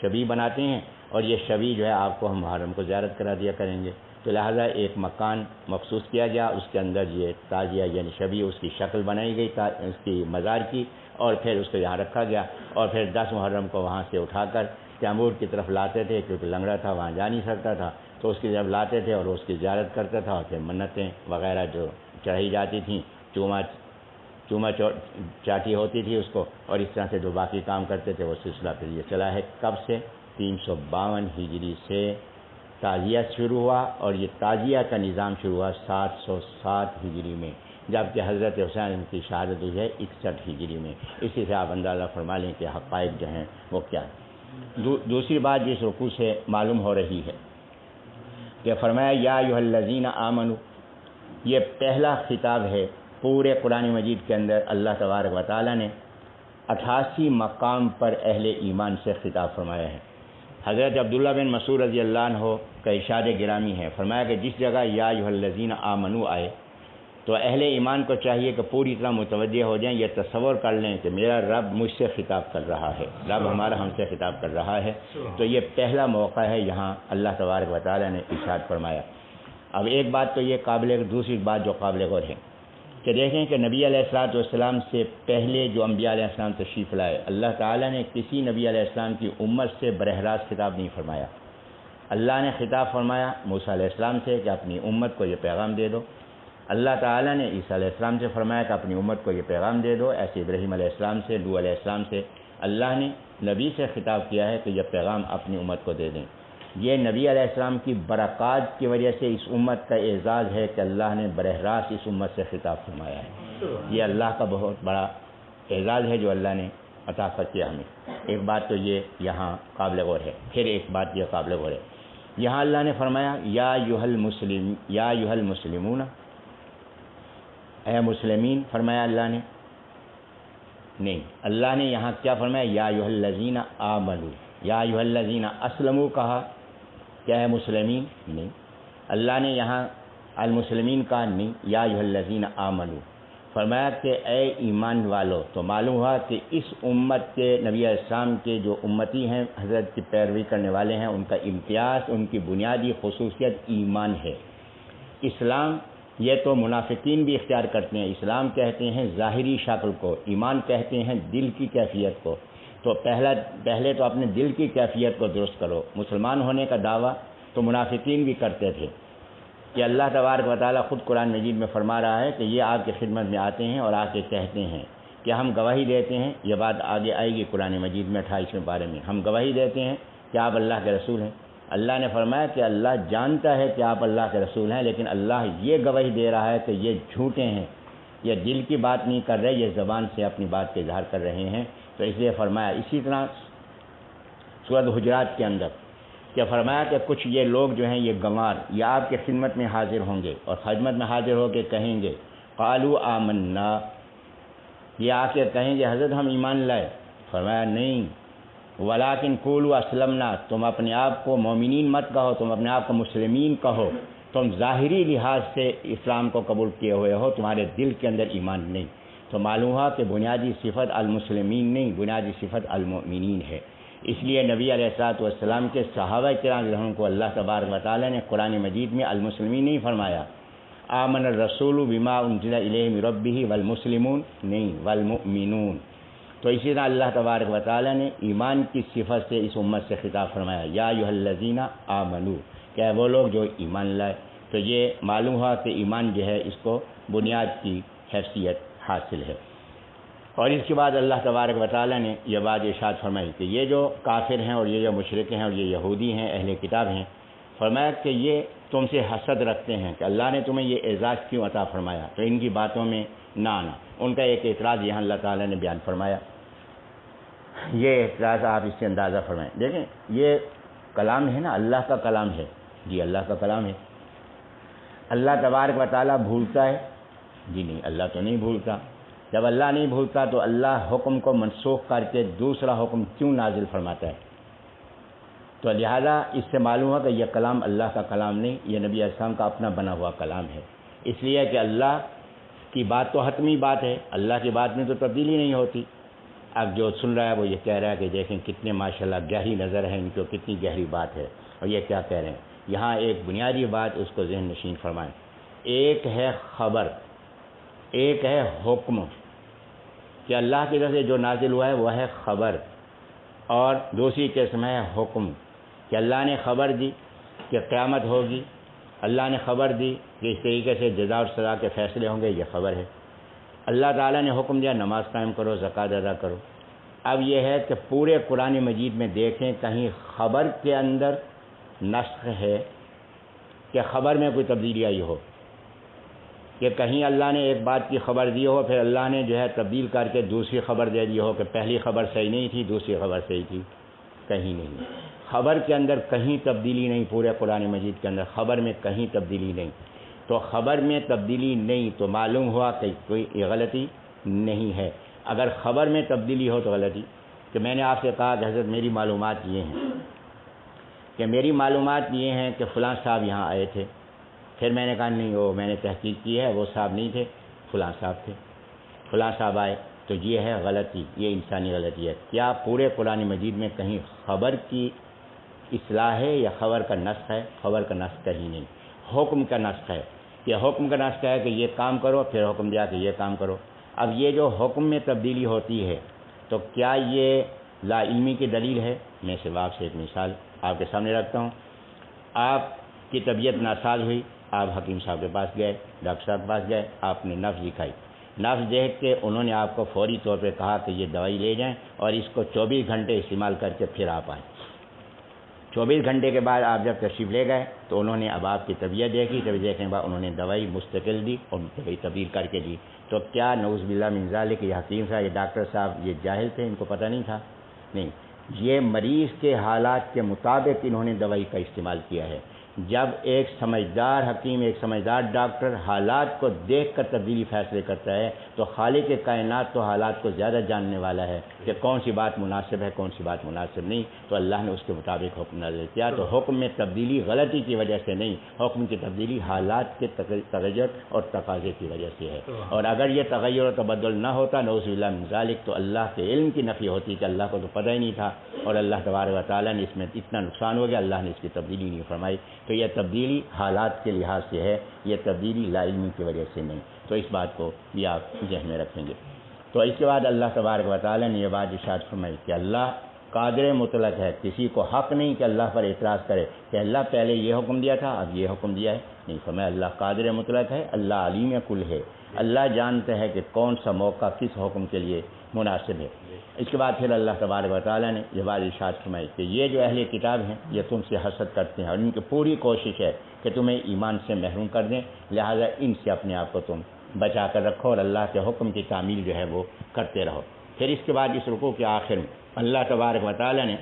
شبیہ بناتے ہیں، اور یہ شبیہ جو ہے آپ کو ہم محرم کو زیارت کرا دیا کریں گے. تو لہٰذا ایک مکان مخصوص کیا گیا، اس کے اندر یہ تعزیہ یعنی شبیہ اس کی شکل بنائی گئی اس کی مزار کی، اور پھر اس کو یہاں رکھا گیا. اور پھر 10 محرم کو وہاں سے اٹھا کر تیمور کی طرف لاتے تھے، کیونکہ لنگڑا تھا، وہاں جا نہیں سکتا تھا. تو اس کی طرف لاتے تھے اور اس کی زیارت کرتا تھا، اور پھر منتیں وغیرہ جو چڑھائی جاتی تھیں، چوما چاٹی ہوتی تھی اس کو، اور اس طرح سے جو باقی کام کرتے تھے وہ سلسلہ پھر یہ چلا ہے. کب سے؟ 352 ہجری سے تعزیہ شروع ہوا، اور یہ تعزیہ کا نظام شروع ہوا 707 ہجری میں، جبکہ حضرت حسین کی شہادت ہوئی ہے 61 ہجری میں. اسی سے آپ اندازہ فرما لیں کہ حقائق جو ہیں وہ کیا ہیں. دوسری بات جس رکوع سے معلوم ہو رہی ہے کہ فرمایا یا ایھا الذین آمنوا، یہ پہلا خطاب ہے پورے قرآن مجید کے اندر. اللہ تبارک و تعالیٰ نے 88 مقام پر اہل ایمان سے خطاب فرمایا ہے. حضرت عبداللہ بن مسعود رضی اللہ عنہ کا ارشاد گرامی ہے، فرمایا کہ جس جگہ یا ایھا الذین آمنوا آئے تو اہل ایمان کو چاہیے کہ پوری طرح متوجہ ہو جائیں، یہ تصور کر لیں کہ میرا رب مجھ سے خطاب کر رہا ہے، رب ہمارا ہم سے خطاب کر رہا ہے. تو یہ پہلا موقع ہے یہاں اللہ تبارک و تعالیٰ نے ارشاد فرمایا. اب ایک بات تو یہ دوسری بات جو قابل غور ہے کہ دیکھیں کہ نبی علیہ الصلوۃ والسلام سے پہلے جو انبیاء علیہ السلام تشریف لائے، اللہ تعالیٰ نے کسی نبی علیہ السلام کی امت سے براہ راست خطاب نہیں فرمایا. اللہ نے خطاب فرمایا موسیٰ علیہ السلام سے کہ اپنی امت کو یہ پیغام دے دو. اللہ تعالیٰ نے عیسیٰ علیہ السلام سے فرمایا کہ اپنی امت کو یہ پیغام دے دو. ایسے ابراہیم علیہ السلام سے، نوح علیہ السلام سے اللہ نے نبی سے خطاب کیا ہے کہ یہ پیغام اپنی امت کو دے دیں. یہ نبی علیہ السلام کی برکات کی وجہ سے اس امت کا اعزاز ہے کہ اللہ نے براہ راست اس امت سے خطاب فرمایا ہے. یہ اللہ کا بہت بڑا اعزاز ہے جو اللہ نے عطا کیا ہمیں. ایک بات تو یہ یہاں قابل غور ہے. پھر ایک بات یہ قابل غور ہے، یہاں اللہ نے فرمایا یا ایھا المسلمون، اے مسلمین فرمایا اللہ نے نہیں. اللہ نے یہاں کیا فرمایا؟ یا ایھا الذین آمنوا، یا ایھا الذین اسلموا کہا. کیا ہے مسلمین؟ نہیں. اللہ نے یہاں المسلمین کہا نہیں، یا ایھا الذین آمنوا فرمایا کہ اے ایمان والو. تو معلوم ہوا کہ اس امت کے نبی علیہ السلام کے جو امتی ہیں، حضرت کی پیروی کرنے والے ہیں، ان کا امتیاز، ان کی بنیادی خصوصیت ایمان ہے. اسلام یہ تو منافقین بھی اختیار کرتے ہیں. اسلام کہتے ہیں ظاہری شکل کو، ایمان کہتے ہیں دل کی کیفیت کو. تو پہلے تو اپنے دل کی کیفیت کو درست کرو. مسلمان ہونے کا دعویٰ تو منافقین بھی کرتے تھے کہ اللہ تبارک و تعالیٰ خود قرآن مجید میں فرما رہا ہے کہ یہ آپ کی خدمت میں آتے ہیں اور آ کے کہتے ہیں کہ ہم گواہی دیتے ہیں. یہ بات آگے آئے گی قرآن مجید میں 28ویں پارے میں. ہم گواہی دیتے ہیں کہ آپ اللہ کے رسول ہیں. اللہ نے فرمایا کہ اللہ جانتا ہے کہ آپ اللہ کے رسول ہیں، لیکن اللہ یہ گواہی دے رہا ہے کہ یہ جھوٹے ہیں، یہ دل کی بات نہیں کر رہے، یہ زبان سے اپنی بات کا اظہار کر رہے ہیں. تو اس لیے فرمایا اسی طرح سورۃ حجرات کے اندر کہ فرمایا کہ کچھ یہ لوگ جو ہیں یہ گنوار، یہ آپ کی خدمت میں حاضر ہوں گے اور خدمت میں حاضر ہو کے کہیں گے قالوا آمنا، یہ آ کے کہیں گے حضرت ہم ایمان لائے. فرمایا نہیں، ولیکن قولوا اسلمنا، تم اپنے آپ کو مومنین مت کہو، تم اپنے آپ کو مسلمین کہو. تم ظاہری لحاظ سے اسلام کو قبول کیے ہوئے ہو، تمہارے دل کے اندر ایمان نہیں. تو معلوم ہوا کہ بنیادی صفت المسلمین نہیں، بنیادی صفت المؤمنین ہے. اس لیے نبی علیہ الصلوۃ والسلام کے صحابہ کرام رضوان کو اللہ تبارک و تعالیٰ نے قرآن مجید میں المسلمین نہیں فرمایا. آمن الرسول بما انزل الیہ من ربہ والمسلمون نہیں، والمؤمنون. تو اسی طرح اللہ تبارک و تعالیٰ نے ایمان کی صفت سے اس امت سے خطاب فرمایا یا ایھا الذین آمنوا، کہ وہ لوگ جو ایمان لائے. تو یہ معلوم ہوا کہ ایمان جو ہے اس کو بنیاد کی حیثیت حاصل ہے۔ اور اس کے بعد اللہ تبارک و تعالیٰ نے یہ بات ارشاد فرمائی کہ یہ جو کافر ہیں اور یہ جو مشرک ہیں اور یہ یہودی ہیں، اہل کتاب ہیں، فرمایا کہ یہ تم سے حسد رکھتے ہیں کہ اللہ نے تمہیں یہ اعزاز کیوں عطا فرمایا، تو ان کی باتوں میں نہ آنا۔ ان کا ایک اعتراض یہاں اللہ تعالیٰ نے بیان فرمایا، یہ اعتراض آپ اس سے اندازہ فرمائیں۔ دیکھیں یہ کلام ہے نا، اللہ کا کلام ہے، جی اللہ کا کلام ہے۔ اللہ تبارک و تعالیٰ بھولتا ہے؟ جی نہیں، اللہ تو نہیں بھولتا۔ جب اللہ نہیں بھولتا تو اللہ حکم کو منسوخ کر کے دوسرا حکم کیوں نازل فرماتا ہے؟ تو لہذا اس سے معلوم ہوا کہ یہ کلام اللہ کا کلام نہیں، یہ نبی علیہ السلام کا اپنا بنا ہوا کلام ہے۔ اس لیے کہ اللہ کی بات تو حتمی بات ہے، اللہ کی بات میں تو تبدیلی نہیں ہوتی۔ اب جو سن رہا ہے وہ یہ کہہ رہا ہے کہ دیکھیں کتنے ماشاءاللہ گہری نظر ہے ان کو، کتنی گہری بات ہے، اور یہ کیا کہہ رہے ہیں۔ یہاں ایک بنیادی بات اس کو ذہن نشین فرمائیں، ایک ہے خبر، ایک ہے حکم، کہ اللہ کی طرف سے جو نازل ہوا ہے وہ ہے خبر، اور دوسری قسم ہے حکم، کہ اللہ نے خبر دی کہ قیامت ہوگی، اللہ نے خبر دی کہ اس طریقے سے جزا اور سزا کے فیصلے ہوں گے، یہ خبر ہے۔ اللہ تعالیٰ نے حکم دیا نماز قائم کرو، زکوٰۃ ادا کرو۔ اب یہ ہے کہ پورے قرآن مجید میں دیکھیں کہیں خبر کے اندر نسخ ہے کہ خبر میں کوئی تبدیلی آئی ہو، کہ کہیں اللہ نے ایک بات کی خبر دی ہو پھر اللہ نے جو ہے تبدیل کر کے دوسری خبر دے دی ہو کہ پہلی خبر صحیح نہیں تھی دوسری خبر صحیح تھی، کہیں نہیں۔ خبر کے اندر کہیں تبدیلی نہیں، پورے قرآن مجید کے اندر خبر میں کہیں تبدیلی نہیں۔ تو خبر میں تبدیلی نہیں تو معلوم ہوا کہ کوئی غلطی نہیں ہے۔ اگر خبر میں تبدیلی ہو تو غلطی، کہ میں نے آپ سے کہا کہ حضرت میری معلومات یہ ہیں، کہ میری معلومات یہ ہیں کہ فلاں صاحب یہاں آئے تھے، پھر میں نے کہا نہیں وہ میں نے تحقیق کی ہے وہ صاحب نہیں تھے، فلاں صاحب تھے، فلاں صاحب آئے، تو یہ ہے غلطی، یہ انسانی غلطی ہے۔ کیا پورے قرآن مجید میں کہیں خبر کی اصلاح ہے یا خبر کا نسخ ہے؟ خبر کا نسخ کہیں نہیں، حکم کا نسخ ہے، کہ حکم کا نسخ ہے کہ یہ کام کرو، پھر حکم دیا کہ یہ کام کرو۔ اب یہ جو حکم میں تبدیلی ہوتی ہے تو کیا یہ لا علمی کی دلیل ہے؟ میں صرف آپ سے ایک مثال آپ کے سامنے رکھتا ہوں۔ آپ کی طبیعت ناساز ہوئی، آپ حکیم صاحب کے پاس گئے، ڈاکٹر صاحب کے پاس گئے، آپ نے نبض دکھائی، نبض دیکھ کے انہوں نے آپ کو فوری طور پہ کہا کہ یہ دوائی لے جائیں اور اس کو 24 گھنٹے استعمال کر کے پھر آپ آئیں۔ 24 گھنٹے کے بعد آپ جب تشریف لے گئے تو انہوں نے اب آپ کی طبیعت دیکھی، طبیعت دیکھنے کے بعد انہوں نے دوائی مستقل دی اور دوائی تبدیل کر کے دی۔ تو کیا نعوذ باللہ من ذالک یہ حکیم صاحب، یہ ڈاکٹر صاحب یہ جاہل تھے، ان کو پتہ نہیں تھا؟ نہیں، یہ مریض کے حالات کے مطابق انہوں نے دوائی کا استعمال کیا ہے۔ جب ایک سمجھدار حکیم، ایک سمجھدار ڈاکٹر حالات کو دیکھ کر تبدیلی فیصلے کرتا ہے تو خالق کائنات تو حالات کو زیادہ جاننے والا ہے کہ کون سی بات مناسب ہے کون سی بات مناسب نہیں، تو اللہ نے اس کے مطابق حکم نازل کیا۔ تو حکم میں تبدیلی غلطی کی وجہ سے نہیں، حکم کی تبدیلی حالات کے تغیر اور تقاضے کی وجہ سے ہے، اور اگر یہ تغیر و تبدل نہ ہوتا نعوذ باللہ من ذالک تو اللہ کے علم کی نفی ہوتی کہ اللہ کو تو پتہ ہی نہیں تھا، اور اللہ تبارک و تعالیٰ نے اس میں اتنا نقصان ہو گیا، اللہ نے اس کی تبدیلی نہیں فرمائی۔ تو یہ تبدیلی حالات کے لحاظ سے ہے، یہ تبدیلی لا علمی کی وجہ سے نہیں، تو اس بات کو بھی آپ ذہن میں رکھیں گے۔ تو اس کے بعد اللہ تبارک و تعالیٰ نے یہ بات ارشاد فرمائی کہ اللہ قادر مطلق ہے، کسی کو حق نہیں کہ اللہ پر اعتراض کرے کہ اللہ پہلے یہ حکم دیا تھا اب یہ حکم دیا ہے، نہیں فرمایا اللہ قادر مطلق ہے، اللہ علیم کل ہے، اللہ جانتے ہیں کہ کون سا موقع کس حکم کے لیے مناسب ہے۔ اس کے بعد پھر اللہ تبارک و تعالیٰ نے یہ بات ارشاد فرمائی کہ یہ جو اہل کتاب ہیں یہ تم سے حسد کرتے ہیں اور ان کی پوری کوشش ہے کہ تمہیں ایمان سے محروم کر دیں، لہذا ان سے اپنے آپ کو تم بچا کر رکھو اور اللہ کے حکم کی تعمیل جو ہے وہ کرتے رہو۔ پھر اس کے بعد اس رکوع کے آخر میں اللہ تبارک و تعالیٰ نے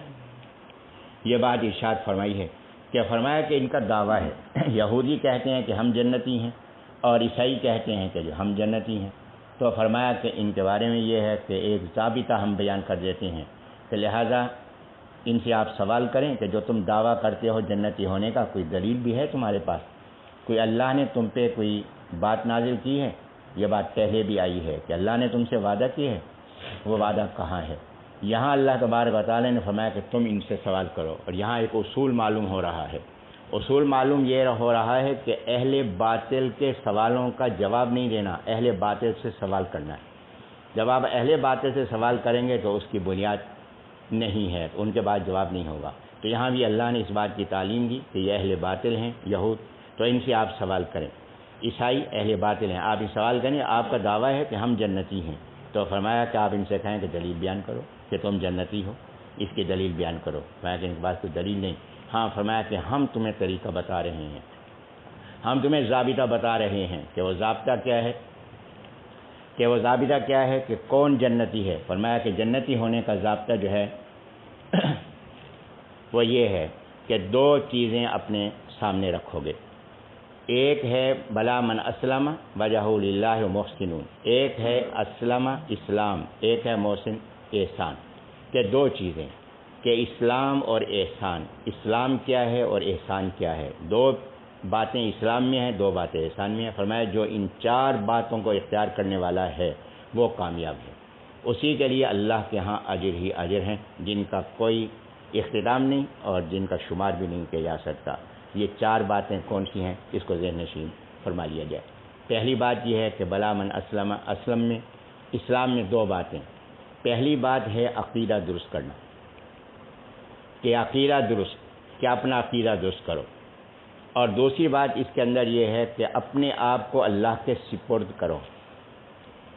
یہ بات ارشاد فرمائی ہے کہ فرمایا کہ ان کا دعویٰ ہے، یہودی کہتے ہیں کہ ہم جنتی ہیں اور عیسائی کہتے ہیں کہ جو ہم جنتی ہیں، تو فرمایا کہ ان کے بارے میں یہ ہے کہ ایک ضابطہ ہم بیان کر دیتے ہیں کہ لہٰذا ان سے آپ سوال کریں کہ جو تم دعویٰ کرتے ہو جنتی ہونے کا کوئی دلیل بھی ہے تمہارے پاس؟ کوئی اللہ نے تم پہ کوئی بات نازل کی ہے؟ یہ بات پہلے بھی آئی ہے کہ اللہ نے تم سے وعدہ کی ہے، وہ وعدہ کہاں ہے؟ یہاں اللہ تبارک و تعالیٰ نے فرمایا کہ تم ان سے سوال کرو، اور یہاں ایک اصول معلوم ہو رہا ہے، اصول معلوم یہ ہو رہا ہے کہ اہل باطل کے سوالوں کا جواب نہیں دینا، اہل باطل سے سوال کرنا ہے۔ جب آپ اہل باطل سے سوال کریں گے تو اس کی بنیاد نہیں ہے، تو ان کے بعد جواب نہیں ہوگا۔ تو یہاں بھی اللہ نے اس بات کی تعلیم دی کہ یہ اہل باطل ہیں، یہود، تو ان سے آپ سوال کریں۔ عیسائی اہل باطل ہیں، آپ یہ سوال کریں آپ کا دعویٰ ہے کہ ہم جنتی ہیں، تو فرمایا کہ آپ ان سے کہیں کہ دلیل بیان کرو کہ تم جنتی ہو، اس کی دلیل بیان کرو۔ فرمایا کہ ان کے پاس کوئی دلیل نہیں۔ ہاں فرمایا کہ ہم تمہیں طریقہ بتا رہے ہیں، ہم تمہیں ضابطہ بتا رہے ہیں کہ وہ ضابطہ کیا ہے، کہ کون جنتی ہے۔ فرمایا کہ جنتی ہونے کا ضابطہ جو ہے وہ یہ ہے کہ دو چیزیں اپنے سامنے رکھو گے، ایک ہے بلا من اسلم وجہ للہ محسن، ایک ہے اسلم اسلام، ایک ہے محسن احسان، کہ دو چیزیں کہ اسلام اور احسان، اسلام کیا ہے اور احسان کیا ہے، دو باتیں اسلام میں ہیں، دو باتیں احسان میں ہیں۔ فرمایا جو ان چار باتوں کو اختیار کرنے والا ہے وہ کامیاب ہے، اسی کے لیے اللہ کے ہاں اجر ہی اجر ہیں، جن کا کوئی اختتام نہیں اور جن کا شمار بھی نہیں کیا جا سکتا۔ یہ چار باتیں کون سی ہیں، اس کو ذہن نشین فرما لیا جائے۔ پہلی بات یہ ہے کہ بلا من اسلم، اسلام میں دو باتیں۔ پہلی بات ہے عقیدہ درست کرنا، کہ عقیدہ درست، کہ اپنا عقیدہ درست کرو، اور دوسری بات اس کے اندر یہ ہے کہ اپنے آپ کو اللہ کے سپرد کرو،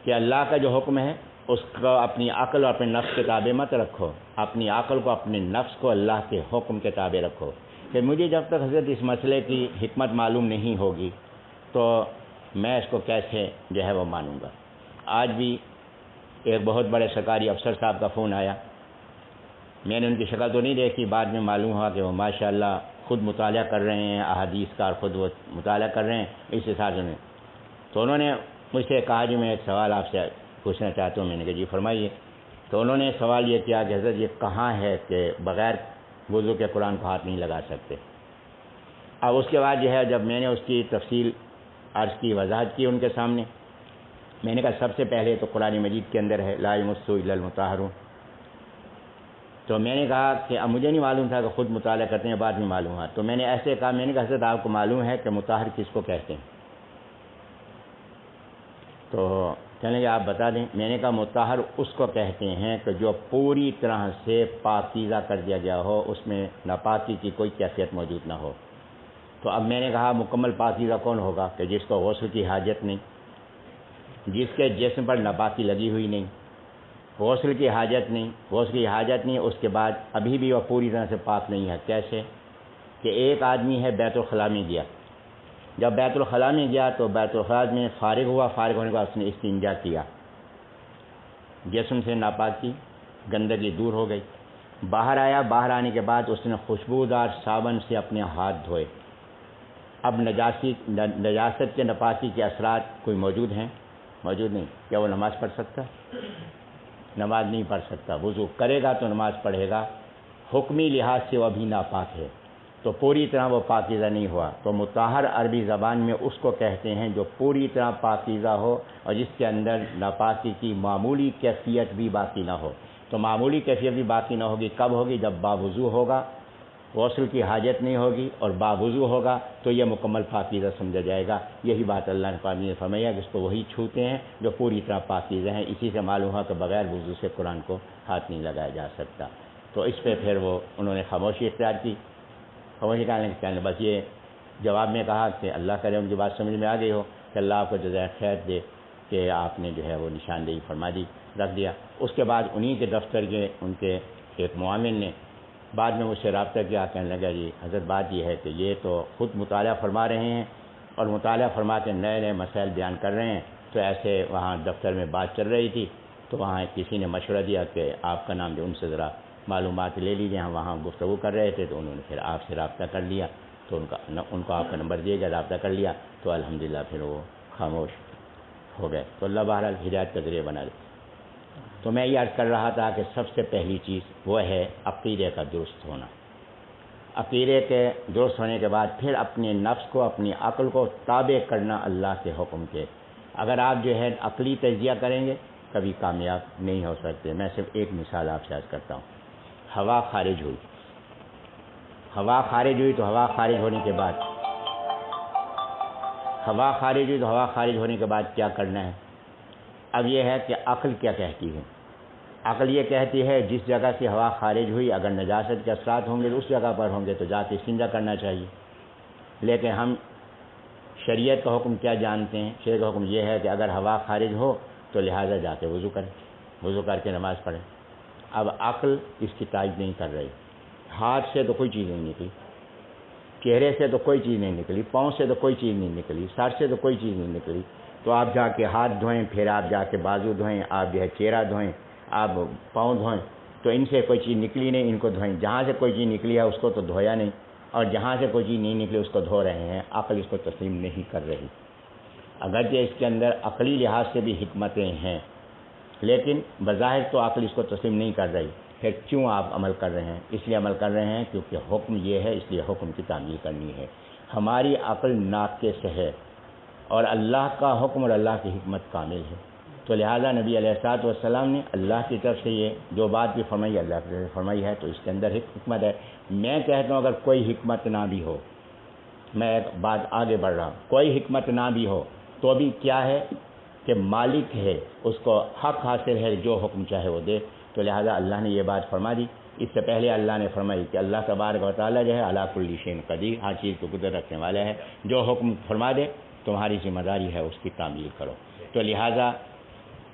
کہ اللہ کا جو حکم ہے اس کو اپنی عقل اور اپنے نفس کے تابع مت رکھو، اپنی عقل کو اپنے نفس کو اللہ کے حکم کے تابع رکھو، کہ مجھے جب تک حضرت اس مسئلے کی حکمت معلوم نہیں ہوگی تو میں اس کو کیسے جو ہے وہ مانوں گا۔ آج بھی ایک بہت بڑے سرکاری افسر صاحب کا فون آیا، میں نے ان کی شکل تو نہیں دیکھی، بعد میں معلوم ہوا کہ وہ ماشاءاللہ خود مطالعہ کر رہے ہیں احادیث کا، اور خود وہ مطالعہ کر رہے ہیں اس حساب سے۔ تو انہوں نے مجھ سے کہا جی میں ایک سوال آپ سے پوچھنا چاہتا ہوں۔ میں نے کہا جی فرمائیے۔ تو انہوں نے سوال یہ کیا کہ حضرت یہ کہاں ہے کہ بغیر وضو کے قرآن کو ہاتھ نہیں لگا سکتے۔ اب اس کے بعد جو ہے جب میں نے اس کی تفصیل عرض کی، وضاحت کی ان کے سامنے، میں نے کہا سب سے پہلے تو قرآن مجید کے اندر ہے لا یمسہ الا المطہرون۔ تو میں نے کہا کہ اب مجھے نہیں معلوم تھا کہ خود مطالعہ کرتے ہیں، بعد میں معلوم ہوا۔ تو میں نے ایسے کہا، میں نے کہا حضرت آپ کو معلوم ہے کہ مطہر کس کو کہتے ہیں؟ تو کہنے لگے آپ بتا دیں۔ میں نے کہا مطہر اس کو کہتے ہیں کہ جو پوری طرح سے پاکیزہ کر دیا گیا ہو، اس میں ناپاکی کی کوئی کیفیت موجود نہ ہو۔ تو اب میں نے کہا مکمل پاکیزہ کون ہوگا؟ کہ جس کو غسل کی حاجت نہیں، جس کے جسم پر ناپاکی لگی ہوئی نہیں، غسل کی حاجت نہیں، اس کے بعد ابھی بھی وہ پوری طرح سے پاک نہیں ہے۔ کیسے؟ کہ ایک آدمی ہے بیت الخلاء میں گیا، جب بیت الخلاء میں گیا تو بیت الخلاء میں فارغ ہوا، فارغ ہونے کے بعد اس نے استنجا کیا، جسم سے ناپاکی گندگی دور ہو گئی، باہر آیا، باہر آنے کے بعد اس نے خوشبودار صابن سے اپنے ہاتھ دھوئے۔ اب نجاست کے ناپاکی کے اثرات کوئی موجود ہیں؟ موجود نہیں۔ کیا وہ نماز پڑھ سکتا؟ نماز نہیں پڑھ سکتا۔ وضو کرے گا تو نماز پڑھے گا، حکمی لحاظ سے وہ بھی ناپاک ہے، تو پوری طرح وہ پاکیزہ نہیں ہوا۔ تو مطہر عربی زبان میں اس کو کہتے ہیں جو پوری طرح پاکیزہ ہو اور جس کے اندر ناپاکی کی معمولی کیفیت بھی باقی نہ ہو۔ تو معمولی کیفیت بھی باقی نہ ہوگی، کب ہوگی؟ جب باوضو ہوگا، غسل کی حاجت نہیں ہوگی اور باوضو ہوگا، تو یہ مکمل پاکیزہ سمجھا جائے گا۔ یہی بات اللہ نے فرمایا کہ اس کو وہی چھوتے ہیں جو پوری طرح پاکیزہ ہیں۔ اسی سے معلوم ہوا کہ بغیر وضو سے قرآن کو ہاتھ نہیں لگایا جا سکتا۔ تو اس پہ پھر انہوں نے خاموشی اختیار کی، خاموشی کہنے بس یہ جواب میں کہا کہ اللہ کرے ان کی بات سمجھ میں آ گئی ہو، کہ اللہ آپ کو جزائے خیر دے کہ آپ نے جو ہے وہ نشاندہی فرما دی، رکھ دیا۔ اس کے بعد انہی کے دفتر کے ان کے ایک معاون نے بعد میں مجھ سے رابطہ کیا، کہنے لگا جی حضرت بات یہ ہے کہ یہ تو خود مطالعہ فرما رہے ہیں اور مطالعہ فرما کے نئے نئے مسائل بیان کر رہے ہیں، تو ایسے وہاں دفتر میں بات چل رہی تھی تو وہاں کسی نے مشورہ دیا کہ آپ کا نام جو ان سے ذرا معلومات لے لیجیے، ہم وہاں گفتگو کر رہے تھے، تو انہوں نے پھر آپ سے رابطہ کر لیا، تو ان کو آپ کا نمبر دیا گیا، رابطہ کر لیا، تو الحمدللہ پھر وہ خاموش ہو گئے۔ تو اللہ بہرحال ہدایت کا ذریعہ بنا دے۔ تو میں یہ عرض کر رہا تھا کہ سب سے پہلی چیز وہ ہے عقیدے کا درست ہونا۔ عقیدے کے درست ہونے کے بعد پھر اپنے نفس کو، اپنی عقل کو تابع کرنا اللہ کے حکم کے۔ اگر آپ جو ہے عقلی تجزیہ کریں گے کبھی کامیاب نہیں ہو سکتے۔ میں صرف ایک مثال آپ سے عرض کرتا ہوں۔ ہوا خارج ہوئی، تو ہوا خارج ہونے کے بعد کیا کرنا ہے؟ اب یہ ہے کہ عقل کیا کہتی ہے؟ عقل یہ کہتی ہے جس جگہ سے ہوا خارج ہوئی اگر نجاست کے اثرات ہوں گے تو اس جگہ پر ہوں گے تو جا کے استنجا کرنا چاہیے، لیکن ہم شریعت کا حکم کیا جانتے ہیں؟ شریعت کا حکم یہ ہے کہ اگر ہوا خارج ہو تو لہٰذا جا کے وضو کریں، وضو کر کے نماز پڑھیں۔ اب عقل اس کی تائید نہیں کر رہی، ہاتھ سے تو کوئی چیز نہیں نکلی، چہرے سے تو کوئی چیز نہیں نکلی، پاؤں سے تو کوئی چیز نہیں نکلی، سر سے تو کوئی چیز نہیں نکلی، تو آپ جا کے ہاتھ دھوئیں، پھر آپ جا کے بازو دھوئیں، آپ جو ہے چہرہ دھوئیں، آپ پاؤں دھوئیں، تو ان سے کوئی چیز نکلی نہیں، ان کو دھوئیں۔ جہاں سے کوئی چیز نکلی ہے اس کو تو دھویا نہیں، اور جہاں سے کوئی چیز نہیں نکلی اس کو دھو رہے ہیں۔ عقل اس کو تسلیم نہیں کر رہی، اگرچہ اس کے اندر عقلی لحاظ سے بھی حکمتیں ہیں، لیکن بظاہر تو عقل اس کو تسلیم نہیں کر رہی۔ پھر کیوں آپ عمل کر رہے ہیں؟ اس لیے عمل کر رہے ہیں کیونکہ حکم یہ ہے، اس لیے حکم کی تعمیل کرنی ہے۔ ہماری عقل ناقص ہے اور اللہ کا حکم اور اللہ کی حکمت کامل ہے، تو لہذا نبی علیہ الصلوۃ والسلام نے اللہ کی طرف سے یہ جو بات بھی فرمائی اللہ کی طرف سے فرمائی ہے، تو اس کے اندر حکمت ہے۔ میں کہتا ہوں اگر کوئی حکمت نہ بھی ہو، میں ایک بات آگے بڑھ رہا ہوں، کوئی حکمت نہ بھی ہو تو بھی کیا ہے کہ مالک ہے، اس کو حق حاصل ہے جو حکم چاہے وہ دے، تو لہذا اللہ نے یہ بات فرما دی۔ اس سے پہلے اللہ نے فرمائی کہ اللہ تبارک و تعالیٰ جو ہے علی کل شیء قدیر، ہر چیز کو قدرت رکھنے والا ہے، جو حکم فرما دے تمہاری ذمہ داری ہے اس کی تعمیل کرو۔ تو لہذا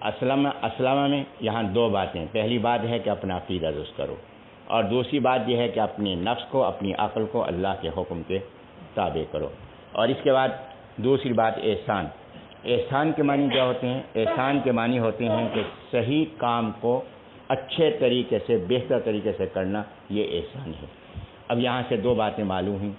اسلام میں یہاں دو باتیں، پہلی بات ہے کہ اپنا عقیدہ درست کرو، اور دوسری بات یہ ہے کہ اپنے نفس کو، اپنی عقل کو اللہ کے حکم کے تابع کرو۔ اور اس کے بعد دوسری بات احسان۔ احسان کے معنی کیا ہوتے ہیں؟ احسان کے معنی ہوتے ہیں کہ صحیح کام کو اچھے طریقے سے، بہتر طریقے سے کرنا، یہ احسان ہے۔ اب یہاں سے دو باتیں معلوم ہیں،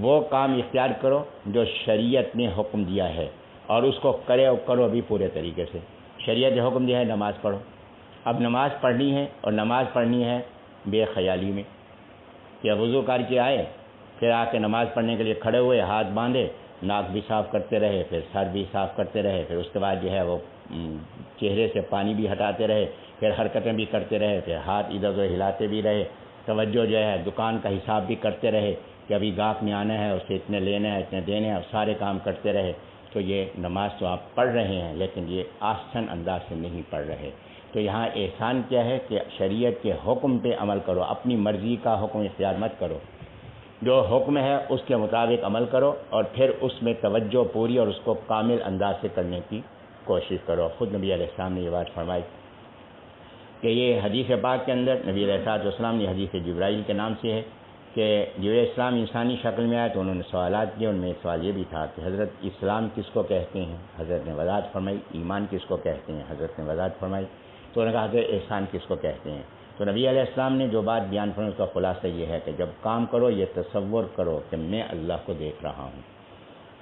وہ کام اختیار کرو جو شریعت نے حکم دیا ہے اور اس کو کرو بھی پورے طریقے سے۔ شریعت نے حکم دیا ہے نماز پڑھو، اب نماز پڑھنی ہے اور نماز پڑھنی ہے بے خیالی میں، کہ وضو کر کے آئے، پھر آ کے نماز پڑھنے کے لیے کھڑے ہوئے، ہاتھ باندھے، ناک بھی صاف کرتے رہے، پھر سر بھی صاف کرتے رہے، پھر اس کے بعد جو ہے وہ چہرے سے پانی بھی ہٹاتے رہے، پھر حرکتیں بھی کرتے رہے، پھر ہاتھ ادھر ادھر ہلاتے بھی رہے، توجہ جو ہے دکان کا حساب بھی کرتے رہے کہ ابھی گاہک میں آنا ہے، اس سے اتنے لینے ہیں، اتنے دینے ہیں، اور سارے کام کرتے رہے۔ تو یہ نماز تو آپ پڑھ رہے ہیں لیکن یہ آسن انداز سے نہیں پڑھ رہے۔ تو یہاں احسان کیا ہے کہ شریعت کے حکم پہ عمل کرو، اپنی مرضی کا حکم اختیار مت کرو، جو حکم ہے اس کے مطابق عمل کرو، اور پھر اس میں توجہ پوری اور اس کو کامل انداز سے کرنے کی کوشش کرو۔ خود نبی علیہ السلام نے یہ بات فرمائی کہ یہ حدیث پاک کے اندر نبی علیہ السلام نے حدیث جبرائیل کے نام سے ہے کہ جبرائیل السلام انسانی شکل میں آئے تو انہوں نے سوالات کیے، ان میں ایک سوال یہ بھی تھا کہ حضرت اسلام کس کو کہتے ہیں؟ حضرت نے وضاحت فرمائی۔ ایمان کس کو کہتے ہیں؟ حضرت نے وضاحت فرمائی۔ تو انہوں نے کہا حضرت احسان کس کو کہتے ہیں؟ تو نبی علیہ السلام نے جو بات بیان فرمائی اس کا خلاصہ یہ ہے کہ جب کام کرو یہ تصور کرو کہ میں اللہ کو دیکھ رہا ہوں۔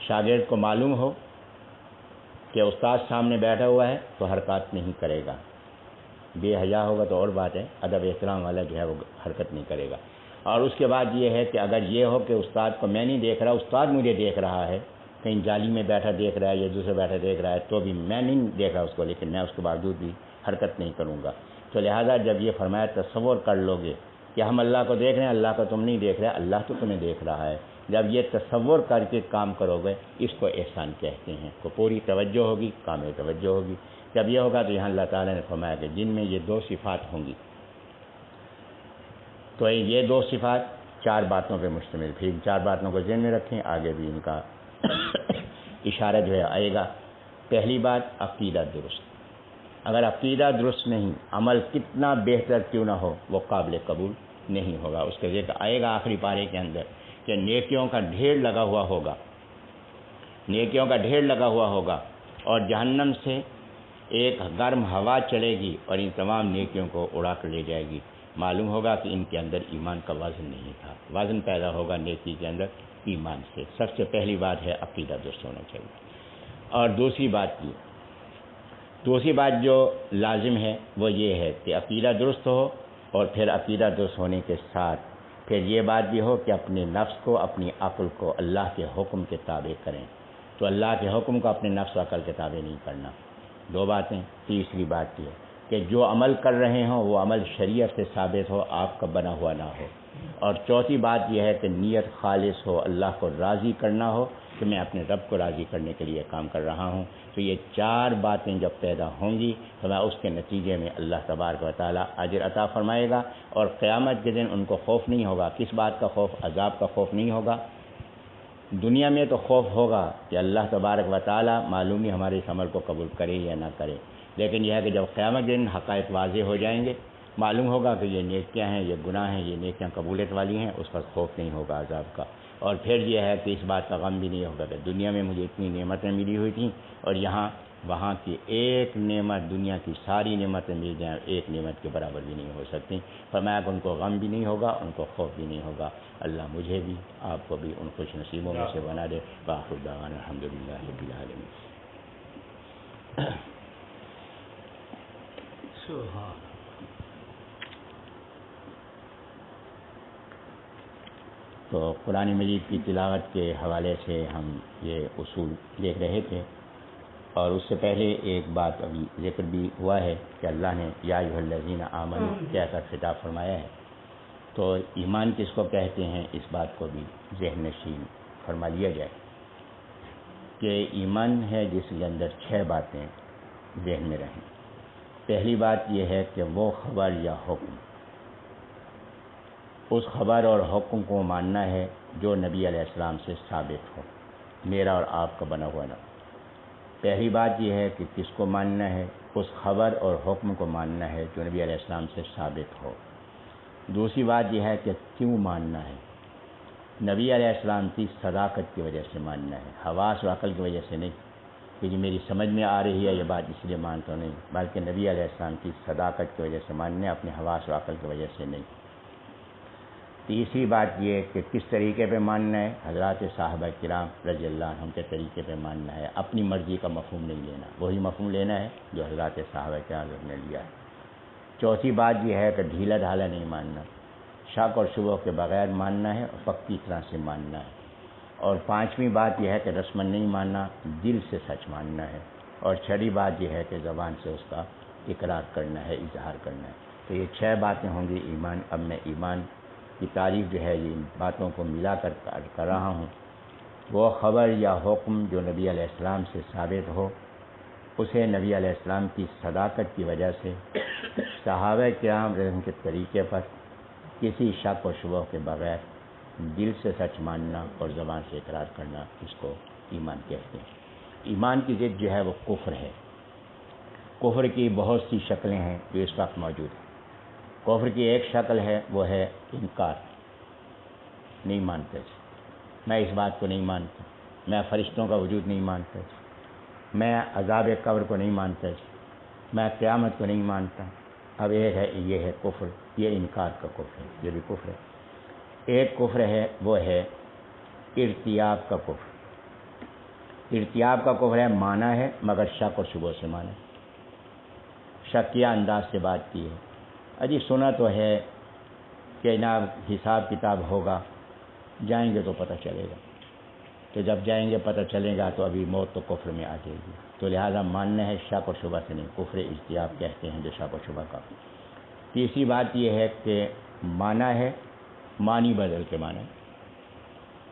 شاگرد کو معلوم ہو کہ استاد سامنے بیٹھا ہوا ہے تو حرکات نہیں کرے گا، بے حیا ہوگا تو اور بات ہے، ادب احترام والا جو ہے وہ حرکت نہیں کرے گا۔ اور اس کے بعد یہ ہے کہ اگر یہ ہو کہ استاد کو میں نہیں دیکھ رہا، استاد مجھے دیکھ رہا ہے، کہیں جالی میں بیٹھا دیکھ رہا ہے یا دوسرے بیٹھا دیکھ رہا ہے، تو بھی میں نہیں دیکھ رہا اس کو، لیکن میں اس کے باوجود بھی حرکت نہیں کروں گا۔ تو لہٰذا جب یہ فرمایا تصور کر لو گے کہ ہم اللہ کو دیکھ رہے ہیں، اللہ کو تم نہیں دیکھ رہے، اللہ تو تمہیں دیکھ رہا ہے، جب یہ تصور کر کے کام کرو گے اس کو احسان کہتے ہیں۔ تو پوری توجہ ہوگی، کامل توجہ ہوگی۔ جب یہ ہوگا تو یہاں اللہ تعالیٰ نے فرمایا کہ جن میں یہ دو صفات ہوں گی، تو یہ دو صفات چار باتوں پہ مشتمل، پھر چار باتوں کو ذہن میں رکھیں، آگے بھی ان کا اشارہ جو ہے آئے گا۔ پہلی بات عقیدہ درست، اگر عقیدہ درست نہیں، عمل کتنا بہتر کیوں نہ ہو وہ قابل قبول نہیں ہوگا۔ اس کے ذکر آئے گا آخری پارے کے اندر کہ نیکیوں کا ڈھیر لگا ہوا ہوگا، نیکیوں کا ڈھیر لگا ہوا ہوگا، اور جہنم سے ایک گرم ہوا چلے گی اور ان تمام نیکیوں کو اڑا کر لے جائے گی۔ معلوم ہوگا کہ ان کے اندر ایمان کا وزن نہیں تھا، وزن پیدا ہوگا نیکی کے اندر ایمان سے۔ سب سے پہلی بات ہے عقیدہ درست ہونا چاہیے۔ اور دوسری بات جو لازم ہے وہ یہ ہے کہ عقیدہ درست ہو، اور پھر عقیدہ درست ہونے کے ساتھ پھر یہ بات بھی ہو کہ اپنے نفس کو، اپنی عقل کو اللہ کے حکم کے تابع کریں۔ تو اللہ کے حکم کو اپنے نفس و عقل کے تابع نہیں کرنا، دو باتیں۔ تیسری بات یہ کہ جو عمل کر رہے ہوں وہ عمل شریعت سے ثابت ہو، آپ کا بنا ہوا نہ ہو۔ اور چوتھی بات یہ ہے کہ نیت خالص ہو، اللہ کو راضی کرنا ہو کہ میں اپنے رب کو راضی کرنے کے لیے کام کر رہا ہوں۔ تو یہ چار باتیں جب پیدا ہوں گی تو میں اس کے نتیجے میں اللہ تبارک و تعالیٰ اجر عطا فرمائے گا، اور قیامت کے دن ان کو خوف نہیں ہوگا۔ کس بات کا خوف؟ عذاب کا خوف نہیں ہوگا، دنیا میں تو خوف ہوگا کہ اللہ تبارک و تعالیٰ معلوم نہیں ہمارے اس عمل کو قبول کرے یا نہ کرے، لیکن یہ ہے کہ جب قیامت دن حقائق واضح ہو جائیں گے، معلوم ہوگا کہ یہ نیکیاں ہیں، یہ گناہ ہیں، یہ نیکیاں قبولیت والی ہیں، اس پر خوف نہیں ہوگا عذاب کا۔ اور پھر یہ ہے کہ اس بات کا غم بھی نہیں ہوگا کہ دنیا میں مجھے اتنی نعمتیں ملی ہوئی تھیں اور وہاں کی ایک نعمت دنیا کی ساری نعمتیں مل جائیں، ایک نعمت کے برابر بھی نہیں ہو سکتی۔ فرمایا کہ ان کو غم بھی نہیں ہوگا، ان کو خوف بھی نہیں ہوگا۔ اللہ مجھے بھی آپ کو بھی ان خوش نصیبوں میں سے بنا دے۔ وآخر دعوانا الحمدللہ رب العالمین۔ تو قرآن مجید کی تلاوت کے حوالے سے ہم یہ اصول دیکھ رہے تھے، اور اس سے پہلے ایک بات ابھی ذکر بھی ہوا ہے کہ اللہ نے یا ایھا الذین آمنوا کہہ کر خطاب فرمایا ہے۔ تو ایمان کس کو کہتے ہیں، اس بات کو بھی ذہن نشین فرما لیا جائے کہ ایمان ہے جس کے اندر 6 باتیں ذہن میں رہیں۔ پہلی بات یہ ہے کہ وہ خبر یا حکم، اس خبر اور حکم کو ماننا ہے جو نبی علیہ السلام سے ثابت ہو، میرا اور آپ کا بنا ہوا نہ۔ پہلی بات یہ ہے کہ کس کو ماننا ہے، اس خبر اور حکم کو ماننا ہے جو نبی علیہ السلام سے ثابت ہو۔ دوسری بات یہ ہے کہ کیوں ماننا ہے، نبی علیہ السلام کی صداقت کی وجہ سے ماننا ہے، حواس و عقل کی وجہ سے نہیں کہ جی میری سمجھ میں آ رہی ہے یہ بات اس لیے مانتا نہیں، بلکہ نبی علیہ السلام کی صداقت کی وجہ سے ماننا ہے، اپنے حواس و عقل کی وجہ سے نہیں۔ تیسری بات یہ کہ کس طریقے پہ ماننا ہے، حضرات صحابہ کرام رضی اللہ عنہم کے طریقے پہ ماننا ہے، اپنی مرضی کا مفہوم نہیں لینا، وہی مفہوم لینا ہے جو حضرات صحابہ کرام نے لیا ہے۔ چوتھی بات یہ ہے کہ ڈھیلا ڈھالا نہیں ماننا، شک اور شبہ کے بغیر ماننا ہے اور پکی طرح سے ماننا ہے۔ اور پانچویں بات یہ ہے کہ رسماً نہیں ماننا، دل سے سچ ماننا ہے۔ اور چھٹی بات یہ ہے کہ زبان سے اس کا اقرار کرنا ہے، اظہار کرنا ہے۔ تو یہ 6 باتیں ہوں گی ایمان۔ اب میں ایمان کی تعریف جو ہے یہ ان باتوں کو ملا کر کر رہا ہوں۔ وہ خبر یا حکم جو نبی علیہ السلام سے ثابت ہو، اسے نبی علیہ السلام کی صداقت کی وجہ سے صحابہ کرام رضی اللہ عنہم کے طریقے پر کسی شک و شبہ کے بغیر دل سے سچ ماننا اور زبان سے اقرار کرنا، اس کو ایمان کہتے ہیں۔ ایمان کی ضد جو ہے وہ کفر ہے۔ کفر کی بہت سی شکلیں ہیں جو اس وقت موجود ہیں۔ کفر کی ایک شکل ہے وہ ہے انکار، نہیں مانتے، میں اس بات کو نہیں مانتا، میں فرشتوں کا وجود نہیں مانتا، میں عذاب قبر کو نہیں مانتا، میں قیامت کو نہیں مانتا۔ اب یہ ہے کفر، یہ انکار کا کفر ہے، یہ بھی کفر ہے۔ ایک کفر ہے وہ ہے ارتیاب کا کفر۔ ارتیاب کا کفر ہے مانا ہے مگر شک اور شبہ سے مانا ہے، شکیہ انداز سے بات کی ہے، اجی سنا تو ہے کہ جناب حساب کتاب ہوگا، جائیں گے تو پتہ چلے گا، تو جب جائیں گے پتہ چلے گا تو ابھی موت تو کفر میں آ جائے گی، تو لہذا ماننا ہے شک اور شبہ سے نہیں، کفر ارتیاب کہتے ہیں جو شک اور شبہ کا۔ تیسری بات یہ ہے کہ مانا ہے، معنی بدل کے مانا ہے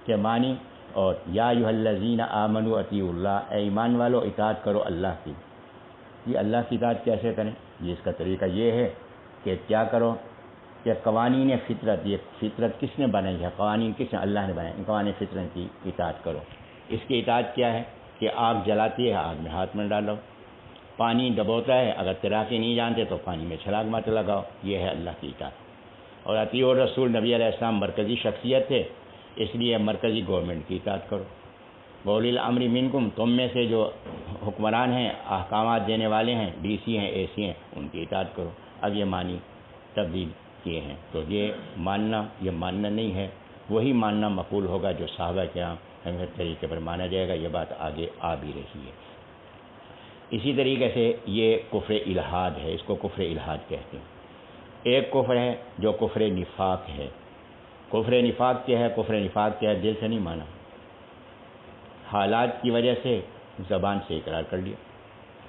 کہ معنی، اور یا ایھا الذین آمنوا اطیعوا اللہ، اے ایمان والو اطاعت کرو اللہ کی۔ یہ اللہ کی اطاعت کیسے کریں؟ یہ اس کا طریقہ یہ ہے کہ کیا کرو کہ قوانین فطرت، یہ فطرت کس نے بنائی ہے، قوانین کس نے، اللہ نے بنائے، ان قوانین فطرت کی اطاعت کرو۔ اس کی اطاعت کیا ہے کہ آگ جلاتی ہے، آگ میں ہاتھ میں ڈالو، پانی ڈبوتا ہے، اگر تیراکی نہیں جانتے تو پانی میں چھلانگ مت لگاؤ، یہ ہے اللہ کی اطاعت۔ اور اطیعوا الرسول، نبی علیہ السلام مرکزی شخصیت تھے، اس لیے مرکزی گورنمنٹ کی اطاعت کرو۔ وَأُولِي الْأَمْرِ مِنْكُمْ، تم میں سے جو حکمران ہیں، احکامات دینے والے ہیں، ڈی سی ہیں، اے سی ہیں، ان کی اطاعت کرو۔ اب یہ معنی تبدیل کیے ہیں، تو یہ ماننا نہیں ہے، وہی ماننا مقبول ہوگا جو صحابہ کرام کے طریقے پر مانا جائے گا۔ یہ بات آگے آ بھی رہی ہے۔ اسی طریقے سے یہ کفر الحاد ہے، اس کو کفر الحاد کہتے ہیں۔ ایک کفر ہے جو کفر نفاق ہے۔ کفر نفاق کیا ہے؟ کفر نفاق کیا ہے؟ دل سے نہیں مانا، حالات کی وجہ سے زبان سے اقرار کر لیا،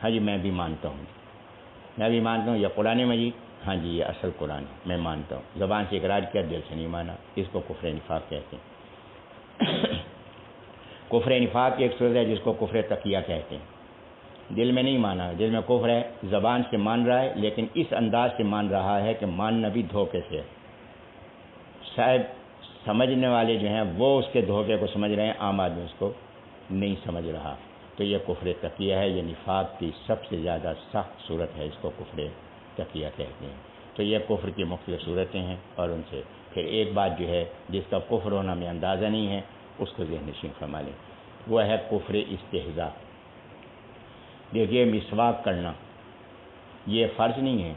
ہاں جی میں بھی مانتا ہوں، یہ قرآن مجید، ہاں جی یہ اصل قرآن ہے، میں مانتا ہوں، زبان سے اقرار کیا، دل سے نہیں مانا، اس کو کفر نفاق کہتے ہیں۔ کفر نفاق ایک صورت ہے جس کو کفر تقیہ کہتے ہیں، دل میں نہیں مانا، دل میں کفر ہے، زبان سے مان رہا ہے لیکن اس انداز سے مان رہا ہے کہ ماننا بھی دھوکے سے ہے، شاید سمجھنے والے جو ہیں وہ اس کے دھوکے کو سمجھ رہے ہیں، عام آدمی اس کو نہیں سمجھ رہا، تو یہ کفر تقیہ ہے، یہ نفاق کی سب سے زیادہ سخت صورت ہے، اس کو کفر تقیہ کہتے ہیں۔ تو یہ کفر کی مختلف صورتیں ہیں، اور ان سے پھر ایک بات جو ہے جس کا کفر ہونا میں اندازہ نہیں ہے اس کو ذہن نشین فرما لیں، وہ ہے کفر استہزاء۔ دیکھیے مسواک کرنا یہ فرض نہیں ہے،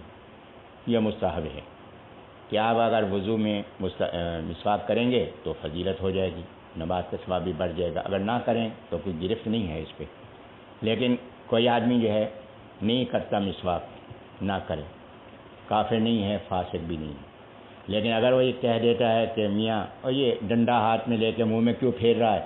یہ مستحب ہے کہ آپ اگر وضو میں مسواک کریں گے تو فضیلت ہو جائے گی، نماز کا ثواب بھی بڑھ جائے گا، اگر نہ کریں تو کوئی گرفت نہیں ہے اس پہ۔ لیکن کوئی آدمی جو ہے نہیں کرتا مسواک، نہ کرے، کافر نہیں ہے، فاسق بھی نہیں ہے، لیکن اگر وہ یہ کہہ دیتا ہے کہ میاں اور یہ ڈنڈا ہاتھ میں لے کے منہ میں کیوں پھیر رہا ہے،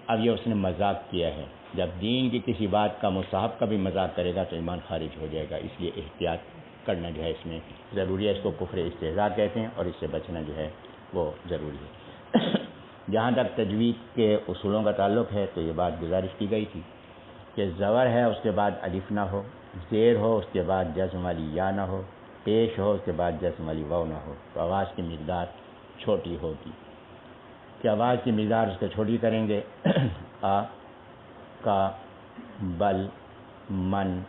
اب یہ اس نے مذاق کیا ہے۔ جب دین کی کسی بات کا مستحب کا بھی مذاق کرے گا تو ایمان خارج ہو جائے گا، اس لیے احتیاط کرنا جو ہے اس میں ضروری ہے، اس کو کفر استہزاء کہتے ہیں، اور اس سے بچنا جو ہے وہ ضروری ہے۔ جہاں تک تجوید کے اصولوں کا تعلق ہے تو یہ بات گزارش کی گئی تھی کہ زبر ہے اس کے بعد الف نہ ہو، زیر ہو اس کے بعد جزم والی یا نہ ہو، پیش ہو اس کے بعد جزم والی واو نہ ہو، تو آواز کی مقدار چھوٹی ہوگی۔ کہ آواز کی مقدار اس کو چھوٹی کریں گے، آ، کا، بل، من،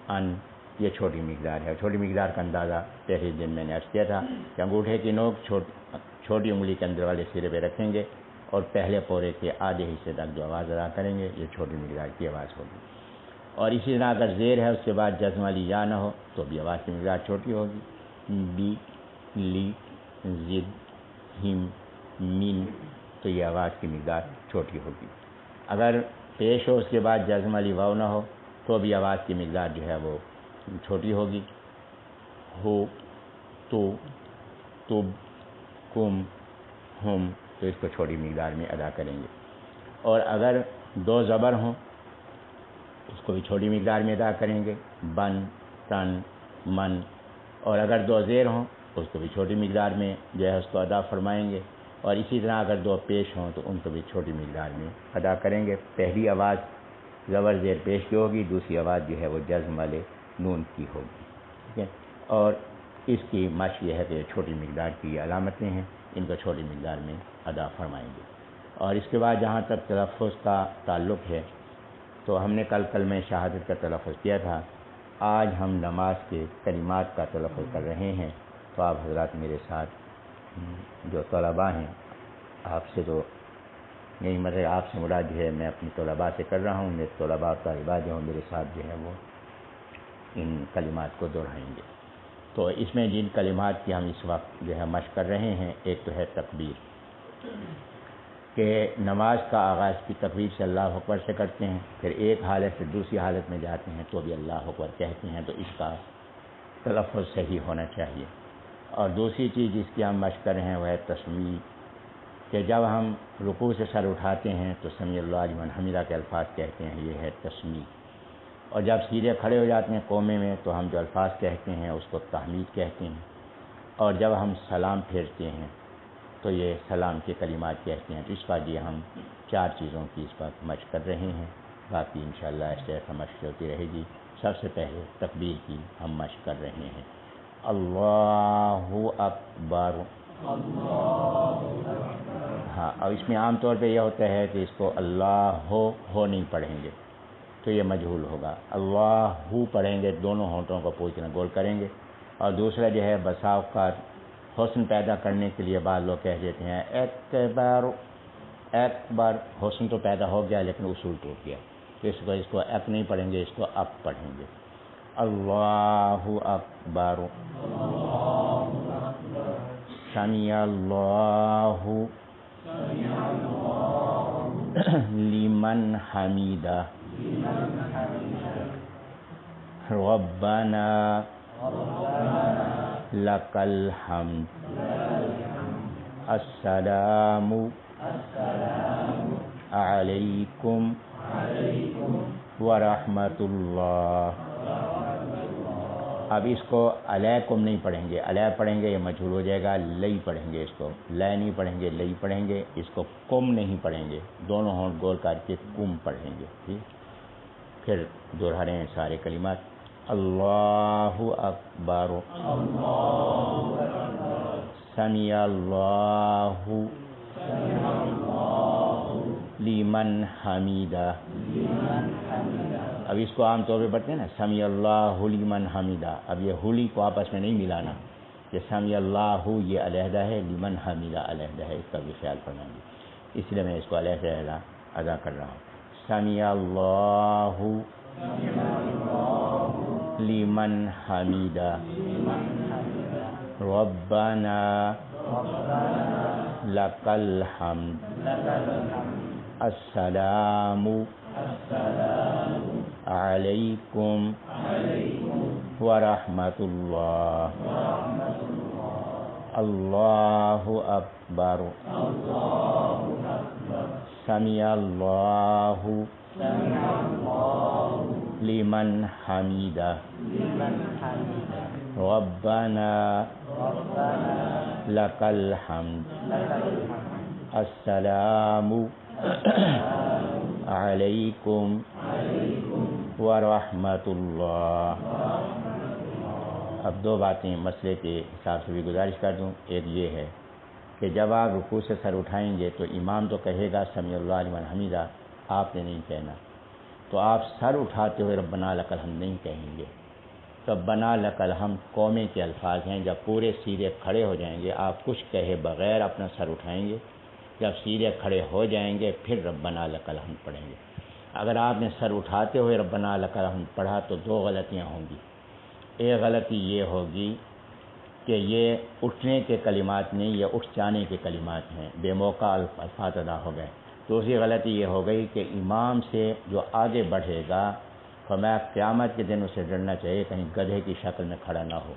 ان، یہ چھوٹی مقدار ہے۔ چھوٹی مقدار کا اندازہ پہلے دن میں نے عرض کیا تھا کہ انگوٹھے کی نوک چھوٹی انگلی کے اندر والے سرے پہ رکھیں گے اور پہلے پورے کے آدھے حصے تک جو آواز ادا کریں گے یہ چھوٹی مقدار کی آواز ہوگی۔ اور اسی طرح اگر زیر ہے اس کے بعد جزم والی یا نہ ہو تو بھی آواز کی مقدار چھوٹی ہوگی۔ بی، لی، زد، ہم، من، تو یہ آواز کی مقدار چھوٹی ہوگی۔ اگر پیش ہو اس کے بعد جزم والی واو نہ ہو تو بھی آواز کی مقدار جو ہے وہ چھوٹی ہوگی۔ ہو، تو، تب، کم، ہم، تو اس کو چھوٹی مقدار میں ادا کریں گے۔ اور اگر دو زبر ہوں اس کو بھی چھوٹی مقدار میں ادا کریں گے، بن، تن، من۔ اور اگر دو زیر ہوں اس کو بھی چھوٹی مقدار میں جو ہے اس کو ادا فرمائیں گے، اور اسی طرح اگر دو پیش ہوں تو ان کو بھی چھوٹی مقدار میں ادا کریں گے۔ پہلی آواز زبر زیر پیش کی ہوگی، دوسری آواز جو ہے وہ جزم والے نون کی ہوگی، ٹھیک ہے۔ اور اس کی مشق یہ ہے کہ چھوٹی مقدار کی علامتیں ہیں، ان کو چھوٹی مقدار میں ادا فرمائیں گے۔ اور اس کے بعد جہاں تک تلفظ کا تعلق ہے تو ہم نے کل کلمہ شہادت کا تلفظ کیا تھا، آج ہم نماز کے کلمات کا تلفظ کر رہے ہیں۔ تو آپ حضرات میرے ساتھ جو طلباء ہیں، آپ سے تو نہیں، مطلب آپ سے مراد جو ہے میں اپنی طلباء سے کر رہا ہوں، میرے طلباء اور طالبات جو ہیں میرے ساتھ جو ہے وہ ان کلمات کو دہرائیں گے۔ تو اس میں جن کلمات کی ہم اس وقت جو ہے مشق کر رہے ہیں، ایک تو ہے تکبیر، کہ نماز کا آغاز کی تکبیر سے اللہ اکبر سے کرتے ہیں، پھر ایک حالت سے دوسری حالت میں جاتے ہیں تو بھی اللہ اکبر کہتے ہیں، تو اس کا تلفظ صحیح ہونا چاہیے۔ اور دوسری چیز جس کی ہم مشق کر رہے ہیں وہ ہے تسمیع، کہ جب ہم رکوع سے سر اٹھاتے ہیں تو سمیع اللہ لمن حمدہ کے الفاظ کہتے ہیں، یہ ہے تسمیع۔ اور جب سیدھے کھڑے ہو جاتے ہیں قومے میں تو ہم جو الفاظ کہتے ہیں اس کو تحمید کہتے ہیں۔ اور جب ہم سلام پھیرتے ہیں تو یہ سلام کے کلمات کہتے ہیں۔ تو اس بات یہ ہم چار چیزوں کی اس وقت مشق کر رہے ہیں، باقی انشاءاللہ ایسا مشق ہوتی رہے گی۔ سب سے پہلے تکبیر کی ہم مشق کر رہے ہیں، اللہ اکبر۔ ہاں، اور اس میں عام طور پہ یہ ہوتا ہے کہ اس کو اللہ ہو نہیں پڑھیں گے تو یہ مجہول ہوگا، اللہ پڑھیں گے، دونوں ہونٹوں کو پوری طرح گول کریں گے۔ اور دوسرا جو ہے بسا اوقات حسن پیدا کرنے کے لیے بعض لوگ کہہ دیتے ہیں اکبر، اکبر، حسن تو پیدا ہو گیا لیکن اصول ٹوٹ گیا، تو اس کو اک نہیں پڑھیں گے، اس کو اک پڑھیں گے، اللہ اکبر، سمیع اللہ لمن حمیدہ، ربنا لک الحمد، السلام علیکم ورحمۃ اللہ۔ اب اس کو علیکم نہیں پڑھیں گے، علیہ پڑھیں گے یہ مجہول ہو جائے گا، لئی پڑھیں گے، اس کو لے نہیں پڑھیں گے، لئی پڑھیں گے، اس کو کم نہیں پڑھیں گے، دونوں ہونٹ گول کر کے کم پڑھیں گے، ٹھیک۔ پھر دوہرا رہے ہیں سارے کلمات، اللہ اکبر، سمیع اللہ لمن حمیدہ. اب اس کو عام طور پہ پڑھتے ہیں نا سمیع اللہ لمن حمیدہ. اب یہ ہولی کو آپس میں نہیں ملانا کہ سمیع اللہ یہ علیحدہ ہے لمن حمیدہ علیحدہ ہے، اس کا بھی خیال فرمائیں گے. اس لیے میں اس کو علیحدہ ادا کر رہا ہوں. سمیع اللہ لمن حمیدہ ربنا لک الحمد السلام علیکم ورحمۃ اللہ اللہ اکبر سمیع اللہ لمن حمیدہ ربنا لک الحمد السلام علیکم ورحمۃ اللہ. اب دو باتیں مسئلے کے حساب سے بھی گزارش کر دوں. ایک یہ ہے کہ جب آپ رکوع سے سر اٹھائیں گے تو امام تو کہے گا سمیع اللہ لمن حمیدہ، آپ نے نہیں کہنا. تو آپ سر اٹھاتے ہوئے ربنا لک الحمد نہیں کہیں گے. ربنا لک الحمد قومے کے الفاظ ہیں. جب پورے سیدھے کھڑے ہو جائیں گے آپ کچھ کہے بغیر اپنا سر اٹھائیں گے. جب سیدھے کھڑے ہو جائیں گے پھر ربنا لک الحمد پڑھیں گے. اگر آپ نے سر اٹھاتے ہوئے ربنا لک الحمد پڑھا تو دو غلطیاں ہوں گی. ایک غلطی یہ ہوگی کہ یہ اٹھنے کے کلمات نہیں، یہ اٹھ جانے کے کلمات ہیں، بے موقع الفاظ ادا ہو گئے. دوسری غلطی یہ ہو گئی کہ امام سے جو آگے بڑھے گا فرمایا قیامت کے دن اسے ڈرنا چاہیے کہیں گدھے کی شکل میں کھڑا نہ ہو.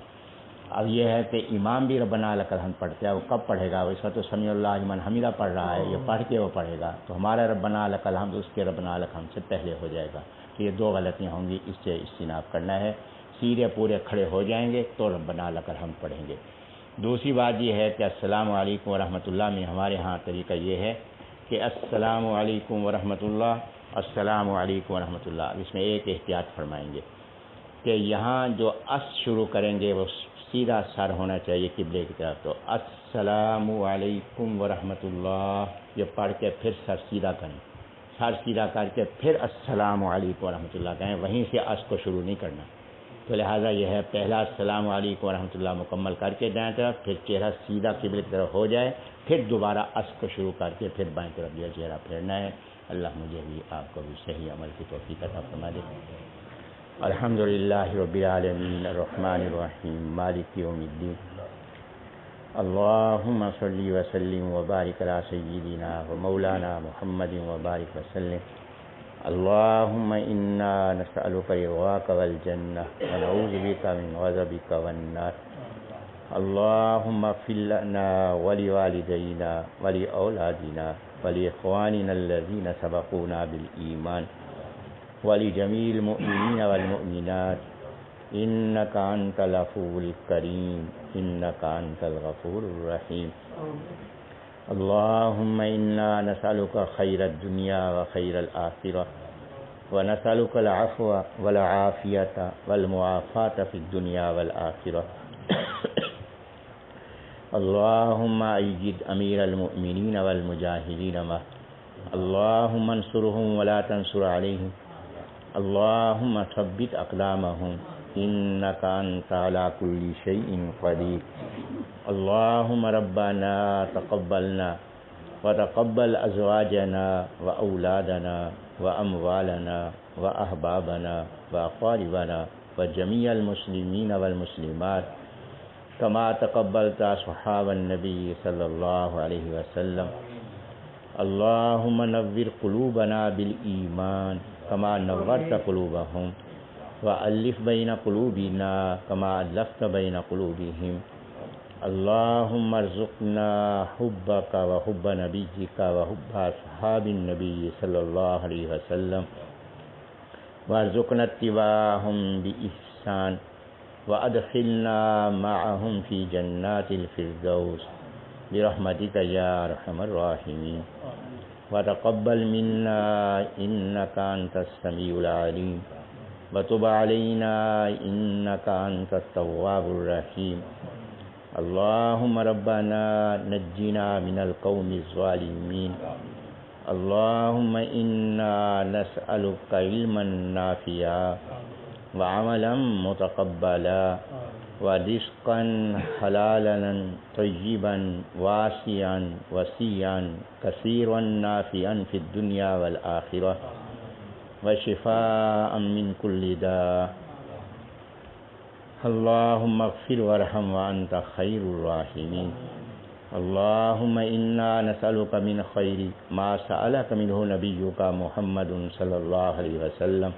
اب یہ ہے کہ امام بھی ربنا لک الحمد پڑھتا ہے، وہ کب پڑھے گا؟ اس وقت تو سمیع اللہ لمن حمیدہ پڑھ رہا ہے، یہ پڑھ کے وہ پڑھے گا تو ہمارا ربنا لک الحمد اس کے ربنا لک الحمد سے پہلے ہو جائے گا. تو یہ دو غلطیاں ہوں گی، اس سے اجتناب کرنا ہے. سیدھے پورے کھڑے ہو جائیں گے تو ربنا لک الحمد پڑھیں گے. دوسری بات یہ ہے کہ السلام علیکم ورحمۃ اللہ میں ہمارے ہاں طریقہ یہ ہے کہ السلام علیکم ورحمۃ اللہ، السلام علیکم ورحمۃ اللہ. اب اس میں ایک احتیاط فرمائیں گے کہ یہاں جو شروع کریں گے وہ سیدھا سر ہونا چاہیے قبلے کی طرف. تو السلام علیکم ورحمۃ اللہ یہ پڑھ کے پھر سر سیدھا کریں، سر سیدھا کر کے پھر السلام علیکم ورحمۃ اللہ کہیں، وہیں سے کو شروع نہیں کرنا. تو لہٰذا یہ ہے پہلا السلام علیکم ورحمۃ اللہ مکمل کر کے دائیں طرف، پھر چہرہ سیدھا قبلے کی طرف ہو جائے، پھر دوبارہ کو شروع کر کے پھر بائیں طرف یہ چہرہ پھیرنا ہے. اللہ مجھے بھی آپ کو بھی صحیح عمل کی توفیق عطا فرما دے. الحمد للہ رب العالمین الرحمن الرحیم مالک یوم الدین. اللہم صلی وسلم وبارک علی سیدنا و مولانا محمد وبارک وسلم. اللہم انا نسألک رضاک والجنہ ونعوذ بک من غضبک والنار. اللہم اغفر لنا ولوالدینا ولأولادنا ولإخواننا الذین سبقونا بالایمان ولجمیع المؤمنین والمؤمنات انک انت العفو الکریم انک انت الغفور الرحیم. اللہم انا نسألک خیر الدنیا وخیر الآخرہ ونسألک العفو والعافیۃ والمعافاۃ فی الدنیا والآخرہ. اللہم اید امیر المؤمنین والمجاہدین اللہم انصرهم ولا تنصر علیہم. اللہم ثبت اقدامهم انک انت علی کل شیء قدیر. اللہم ربنا تقبلنا وتقبل ازواجنا واولادنا واموالنا واحبابنا واقاربنا وجميع المسلمین والمسلمات كما تقبلت اصحاب النبی صلی اللہ علیہ وسلم. اللہم نور قلوبنا بالایمان كما نورت قلوبهم وألف بين قلوبنا كما ألفت بين قلوبهم. اللهم ارزقنا حبك وحب نبيك وحب أصحاب النبي صلى الله عليه وسلم وارزقنا اتباعهم بإحسان وأدخلنا معهم في جنات الفردوس برحمتك يا أرحم الراحمين. وتقبل منا إنك أنت السميع العليم وتب علينا إنك أنت التواب الرحيم. اللهم ربنا نجنا من القوم الظالمين اللهم إنا نسألك علما نافعا وعملا متقبلا ورزقا حلالا طيبا واسعا وسيعا كثيرا نافعا في الدنيا والآخرة وشفاء من كل داء اللهم اغفر وارحم وأنت خير الراحمين اللهم إنا نسألك من خير ما سألك منه نبيك محمد صلى الله عليه وسلم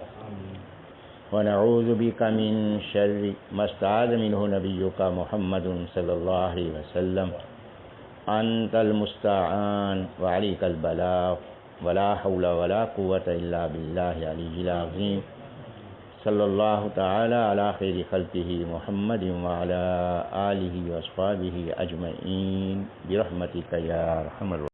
ونعوذ بك من شر ما استعاذ منه نبيك محمد صلى الله عليه وسلم أنت المستعان وعليك البلاغ ولا حول ولا قوة إلا بالله العلي العظيم صلى الله تعالى على خير خلقه محمد وعلى آله وأصحابه أجمعين برحمتك يا أرحم الراحمين.